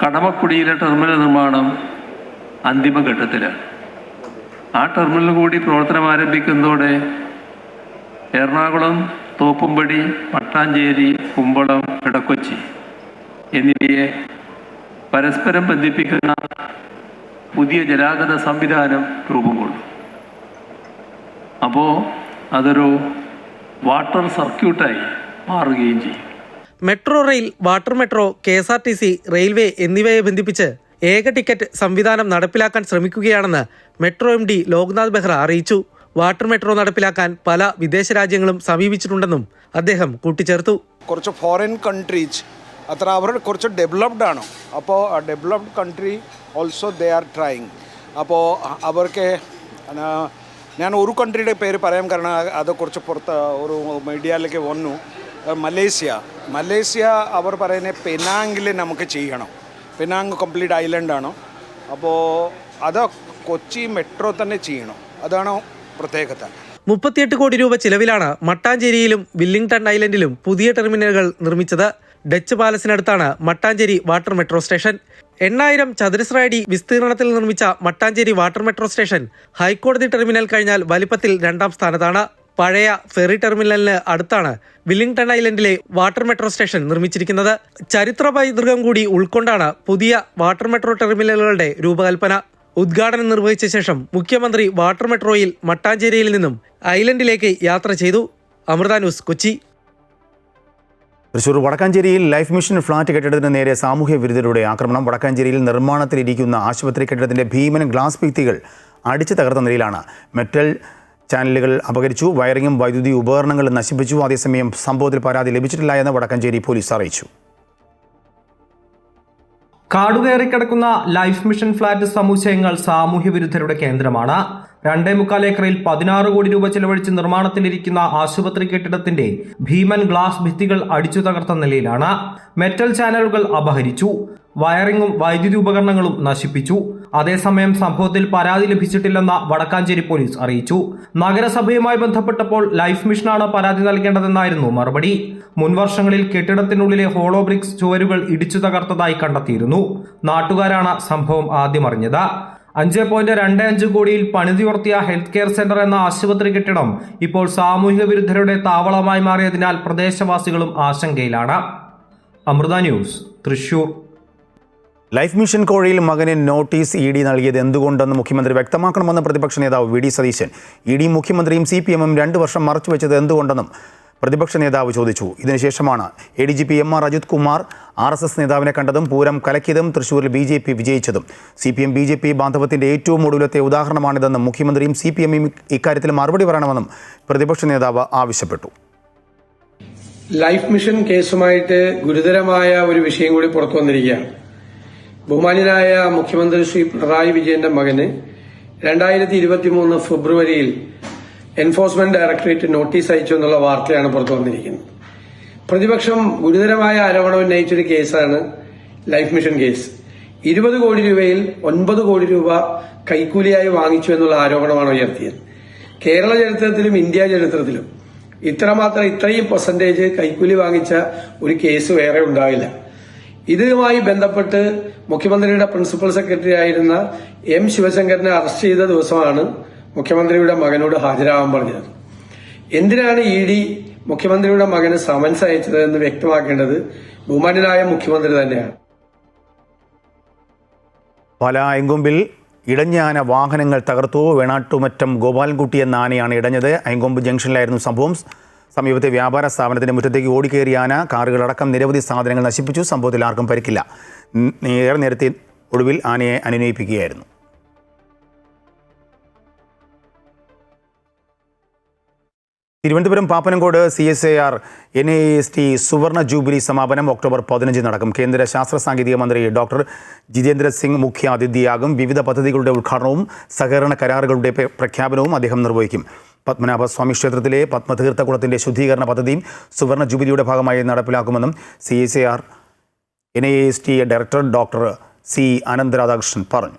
കടമക്കുടിയിലെ ടെർമിനൽ നിർമ്മാണം അന്തിമഘട്ടത്തിലാണ്. ആ ടെർമിനൽ കൂടി പ്രവർത്തനം ആരംഭിക്കുന്നതോടെ എറണാകുളം, തോപ്പുംപടി, മട്ടാഞ്ചേരി, കുമ്പളം, ഇടക്കൊച്ചി എന്നിവയെ പരസ്പരം ബന്ധിപ്പിക്കുന്ന പുതിയ ജലാഗത സംവിധാനം രൂപം കൊള്ളും. അപ്പോൾ അതൊരു വാട്ടർ സർക്യൂട്ടായി മാറുകയും ചെയ്യും. Metro rail, water metro, KSRTC, railway എന്നിവയെ ബന്ധിപ്പിച്ച് ഏക ടിക്കറ്റ് സംവിധാനം നടപ്പിലാക്കാൻ ശ്രമിക്കുകയാണെന്ന് മെട്രോ MD ലോക്നാഥ് ബെഹ്റ അറിയിച്ചു. വാട്ടർ മെട്രോ നടപ്പിലാക്കാൻ പല വിദേശ രാജ്യങ്ങളും സമീപിച്ചിട്ടുണ്ടെന്നും അദ്ദേഹം കൂട്ടിച്ചേർത്തു. കുറച്ച് ഫോറിൻ കൺട്രീസ് അത്ര അവർ കുറച്ച് ഡെവലപ്ഡ് ആണ്. അപ്പോൾ ആ developed country also they are trying. അപ്പോൾ അവർക്ക് ഞാൻ ഒരു കൺട്രിയുടെ പേര് പറയാം, കാരണം അത് കുറച്ച് പുറത്ത് ഒരു മീഡിയയിലേക്ക് വന്നു. മലേഷ്യ അവർ പറയുന്നത് പെനാങ്ങിൽ നമുക്ക് ചെയ്യണം. പെനാങ് കംപ്ലീറ്റ് ഐലൻഡാണ്. അപ്പോൾ അത് കൊച്ചി മെട്രോ തന്നെ ചെയ്യണം. അതാണ് പ്രത്യേകത. 38 കോടി രൂപ ചിലവിലാണ് മട്ടാഞ്ചേരിയിലും വില്ലിംഗ്ടൺ ഐലൻഡിലും പുതിയ ടെർമിനലുകൾ നിർമ്മിച്ചത്. ഡച്ച് പാലസിനടുത്താണ് മട്ടാഞ്ചേരി വാട്ടർ മെട്രോ സ്റ്റേഷൻ. 8000 ചതുരശ്ര അടി വിസ്തീർണത്തിൽ നിർമ്മിച്ച മട്ടാഞ്ചേരി വാട്ടർ മെട്രോ സ്റ്റേഷൻ ഹൈക്കോടതി ടെർമിനൽ കഴിഞ്ഞാൽ വലിപ്പത്തിൽ 2ാം സ്ഥാനത്താണ്. പഴയ ഫെറി ടെർമിനലിന് അടുത്താണ് വില്ലിംഗ്ടൺ ഐലൻഡിലെ വാട്ടർ മെട്രോ സ്റ്റേഷൻ നിർമ്മിച്ചിരിക്കുന്നത്. ചരിത്ര പൈതൃകം കൂടി ഉൾക്കൊണ്ടാണ് പുതിയ വാട്ടർ മെട്രോ ടെർമിനലുകളുടെ രൂപകൽപ്പന. ഉദ്ഘാടനം നിർവഹിച്ച ശേഷം മുഖ്യമന്ത്രി വാട്ടർ മെട്രോയിൽ മട്ടാഞ്ചേരിയിൽ നിന്നും ഐലൻഡിലേക്ക് യാത്ര ചെയ്തു. അമൃത ന്യൂസ്, കൊച്ചി. തൃശൂർ വടക്കാഞ്ചേരിയിൽ ലൈഫ് മിഷൻ ഫ്ളാറ്റ് കെട്ടിടത്തിന് നേരെ സാമൂഹ്യ വിരുദ്ധരുടെ ആക്രമണം. വടക്കാഞ്ചേരിയിൽ നിർമ്മാണത്തിലിരിക്കുന്ന ആശുപത്രി കെട്ടിടത്തിന്റെ ഭീമൻ ഗ്ലാസ് ഭിത്തികൾ അടിച്ചു തകർത്ത നിലയിലാണ്. മെറ്റൽ ചാനലുകൾ അപകരിച്ചു, വയറിങ്ങും വൈദ്യുതി ഉപകരണങ്ങളും നശിപ്പിച്ചു. അതേസമയം സംഭവത്തിൽ പരാതി ലഭിച്ചിട്ടില്ല എന്ന് വടക്കാഞ്ചേരി പോലീസ് അറിയിച്ചു. കാടുകയറി കിടക്കുന്ന ലൈഫ് മിഷൻ ഫ്ളാറ്റ് സമുച്ചയങ്ങൾ സാമൂഹ്യ വിരുദ്ധരുടെ കേന്ദ്രമാണ്. 2.25 ഏക്കറിൽ 16 കോടി രൂപ ചെലവഴിച്ച് നിർമ്മാണത്തിലിരിക്കുന്ന ആശുപത്രി കെട്ടിടത്തിന്റെ ഭീമൻ ഗ്ലാസ് ഭിത്തികൾ അടിച്ചു തകർത്ത നിലയിലാണ്. മെറ്റൽ ചാനലുകൾ അപഹരിച്ചു, വയറിങ്ങും വൈദ്യുതി ഉപകരണങ്ങളും നശിപ്പിച്ചു. അതേസമയം സംഭവത്തിൽ പരാതി ലഭിച്ചിട്ടില്ലെന്ന് വടക്കാഞ്ചേരി പോലീസ് അറിയിച്ചു. നഗരസഭയുമായി ബന്ധപ്പെട്ടപ്പോൾ ലൈഫ് മിഷനാണ് പരാതി നൽകേണ്ടതെന്നായിരുന്നു മറുപടി. മുൻവർഷങ്ങളിൽ കെട്ടിടത്തിനുള്ളിലെ ഹോളോ ബ്രിക്സ് ചുവരുകൾ ഇടിച്ചു തകർത്തതായി കണ്ടെത്തിയിരുന്നു. നാട്ടുകാരാണ് സംഭവം ആദ്യം അറിഞ്ഞത്. 5.25 കോടിയിൽ പണിതുയർത്തിയ ഹെൽത്ത് കെയർ സെന്റർ എന്ന ആശുപത്രി കെട്ടിടം ഇപ്പോൾ സാമൂഹിക വിരുദ്ധരുടെ താവളമായി മാറിയതിനാൽ പ്രദേശവാസികളും ആശങ്കയിലാണ്. Amrita news, Thrissur. Life mission കോഴയിൽ മകന് നോട്ടീസ് ഇ ഡി നൽകിയത് എന്തുകൊണ്ടെന്ന് മുഖ്യമന്ത്രി വ്യക്തമാക്കണമെന്ന് പ്രതിപക്ഷ നേതാവ് വി ഡി സതീശൻ. ഇ ഡിയും മുഖ്യമന്ത്രിയും CPM-ഉം 2 വർഷം മറച്ചുവെച്ചത് എന്തുകൊണ്ടെന്നും പ്രതിപക്ഷ നേതാവ് ചോദിച്ചു. ഇതിനുശേഷമാണ് ADGP MR Ajith Kumar RSS നേതാവിനെ കണ്ടതും പൂരം കലക്കിയതും തൃശ്ശൂരിൽ BJP വിജയിച്ചതും. CPM-BJP ബാന്ധവത്തിന്റെ ഏറ്റവും ഒടുവിലത്തെ ഉദാഹരണമാണിതെന്നും മുഖ്യമന്ത്രിയും CPM-ഉം ഇക്കാര്യത്തിൽ മറുപടി പറയണമെന്നും പ്രതിപക്ഷ നേതാവ് ആവശ്യപ്പെട്ടു. ലൈഫ് മിഷൻ കേസുമായിട്ട് ഗുരുതരമായ ഒരു വിഷയം കൂടി പുറത്തു വന്നിരിക്കുകയാണ്. ബഹുമാന്യനായ മുഖ്യമന്ത്രി ശ്രീ പിണറായി വിജയന്റെ മകന് 2023 ഫെബ്രുവരിയിൽ എൻഫോഴ്സ്മെന്റ് ഡയറക്ടറേറ്റ് നോട്ടീസ് അയച്ചു എന്നുള്ള വാർത്തയാണ് പുറത്തു വന്നിരിക്കുന്നത്. പ്രതിപക്ഷം ഗുരുതരമായ ആരോപണം ഉന്നയിച്ചൊരു കേസാണ് ലൈഫ് മിഷൻ കേസ്. 20 കോടി രൂപയിൽ 9 കോടി രൂപ കൈക്കൂലിയായി വാങ്ങിച്ചു എന്നുള്ള ആരോപണമാണ് ഉയർത്തിയത്. കേരള ചരിത്രത്തിലും ഇന്ത്യ ചരിത്രത്തിലും ഇത്രയും പെർസെന്റേജ് കൈക്കൂലി വാങ്ങിച്ച ഒരു കേസ് വേറെ ഉണ്ടാവില്ല. ഇതുമായി ബന്ധപ്പെട്ട് മുഖ്യമന്ത്രിയുടെ പ്രിൻസിപ്പൽ സെക്രട്ടറി ആയിരുന്ന M ശിവശങ്കരനെ അറസ്റ്റ് ചെയ്ത ദിവസമാണ് മുഖ്യമന്ത്രിയുടെ മകനോട് ഹാജരാകാൻ പറഞ്ഞത്. എന്തിനാണ് ED മുഖ്യമന്ത്രിയുടെ മകന് സമൻസ് അയച്ചത് എന്ന് വ്യക്തമാക്കേണ്ടത് ബഹുമാന്യനായ മുഖ്യമന്ത്രി തന്നെയാണ്. പാലാ ഐങ്കൊമ്പിൽ ഇടഞ്ഞ ആന വാഹനങ്ങൾ തകർത്തു. വേണാട്ടുമറ്റം ഗോപാലൻകുട്ടി എന്ന ആനയാണ് ഇടഞ്ഞത്. ഐങ്കൊമ്പ് ജംഗ്ഷനിലായിരുന്നു സംഭവം. സമീപത്തെ വ്യാപാര സ്ഥാപനത്തിന്റെ മുറ്റത്തേക്ക് ഓടിക്കേറിയ ആന കാറുകളടക്കം നിരവധി സാധനങ്ങൾ നശിപ്പിച്ചു. സംഭവത്തിൽ ആർക്കും പരിക്കില്ല. നേരത്തെ ഒടുവിൽ ആനയെ അനുനയിപ്പിക്കുകയായിരുന്നു. തിരുവനന്തപുരം പാപ്പനംകോട് CSIR NIST സുവർണ ജൂബിലി സമാപനം ഒക്ടോബർ 15 നടക്കും. കേന്ദ്ര ശാസ്ത്ര സാങ്കേതിക മന്ത്രി ഡോക്ടർ ജിതേന്ദ്ര സിംഗ് മുഖ്യ അതിഥിയാകും. വിവിധ പദ്ധതികളുടെ ഉദ്ഘാടനവും സഹകരണ കരാറുകളുടെ പ്രഖ്യാപനവും അദ്ദേഹം നിർവഹിക്കും. പത്മനാഭസ്വാമി ക്ഷേത്രത്തിലെ പത്മതീർത്ഥകുളത്തിന്റെ ശുദ്ധീകരണ പദ്ധതിയും സുവർണ ജൂബിലിയുടെ ഭാഗമായി നടപ്പിലാക്കുമെന്നും CSIR NIST director doctor C അനന്തരാധാകൃഷ്ണൻ പറഞ്ഞു.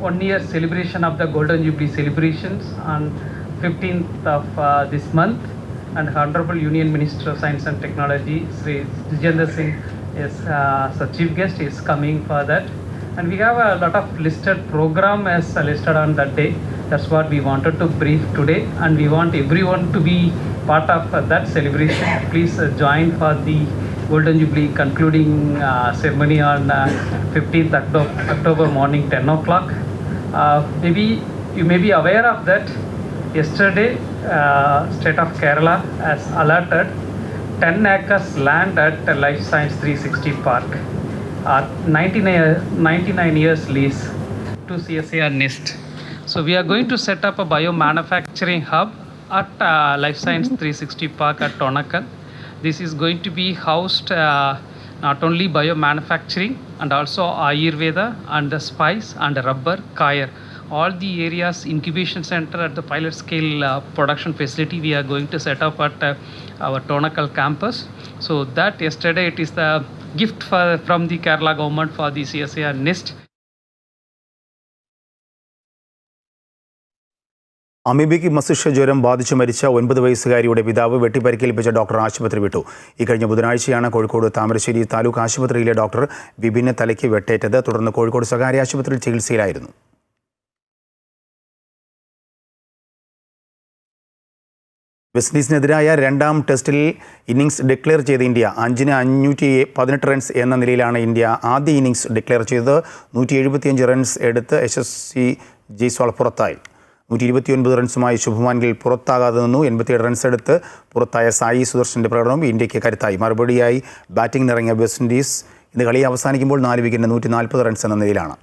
One-year celebration of the Golden Jubilee celebrations on 15th of this month, and Honorable Union Minister of Science and Technology, Sri Jitendra Singh, is as a chief guest, is coming for that. And we have a lot of listed program as listed on that day. That's what we wanted to brief today, and we want everyone to be part of that celebration. Please join for the Golden Jubilee concluding ceremony on 15th October morning 10 o'clock. Maybe you may be aware of that. Yesterday, State of Kerala has allotted 10 acres land at Life Science 360 Park, 99 years lease to CSIR NIST. So we are going to set up a biomanufacturing hub at Life Science 360 Park at Tonakal. This is going to be housed not only biomanufacturing and also Ayurveda and the spice and rubber, kaya. All the areas incubation center at the pilot scale production facility we are going to set up at our Tonakal campus. So that yesterday it is the gift from the Kerala government for the CSIR NIST. Amoebic മസ്തിഷ്കജ്വരം ബാധിച്ചു മരിച്ച 9 വയസ്സുകാരിയുടെ പിതാവ് വെട്ടിപ്പരിക്കേൽപ്പിച്ച ഡോക്ടർ ആശുപത്രി വിട്ടു. ഇക്കഴിഞ്ഞ ബുധനാഴ്ചയാണ് കോഴിക്കോട് താമരശ്ശേരി താലൂക്ക് ആശുപത്രിയിലെ ഡോക്ടർ വിപിന് തലയ്ക്ക് വെട്ടേറ്റത്. തുടർന്ന് കോഴിക്കോട് സ്വകാര്യ ആശുപത്രിയിൽ ചികിത്സയിലായിരുന്നു. വെസ്റ്റ് ഇൻഡീസിനെതിരായ 2ാം ടെസ്റ്റിൽ ഇന്നിംഗ്സ് ഡിക്ലെയർ ചെയ്ത ഇന്ത്യ 5-ന് 518 റൺസ് എന്ന നിലയിലാണ് ഇന്ത്യ ആദ്യ ഇന്നിംഗ്സ് ഡിക്ലെയർ ചെയ്തത്. 175 റൺസ് എടുത്ത് യശസ്വി ജയ്സ്വാൾ പുറത്തായി. 129 റൺസുമായി ശുഭ്മാൻ ഗിൽ പുറത്താകാതെ നിന്നു. 87 റൺസ് എടുത്ത് പുറത്തായ സായി സുദർശൻ്റെ പ്രകടനം ഇന്ത്യക്ക് കരുത്തായി. മറുപടിയായി ബാറ്റിംഗിനിറങ്ങിയ വെസ്റ്റ് ഇൻഡീസ് ഇന്ന് കളി അവസാനിക്കുമ്പോൾ 4 വിക്കറ്റിന് 140 റൺസ് എന്ന നിലയിലാണ്.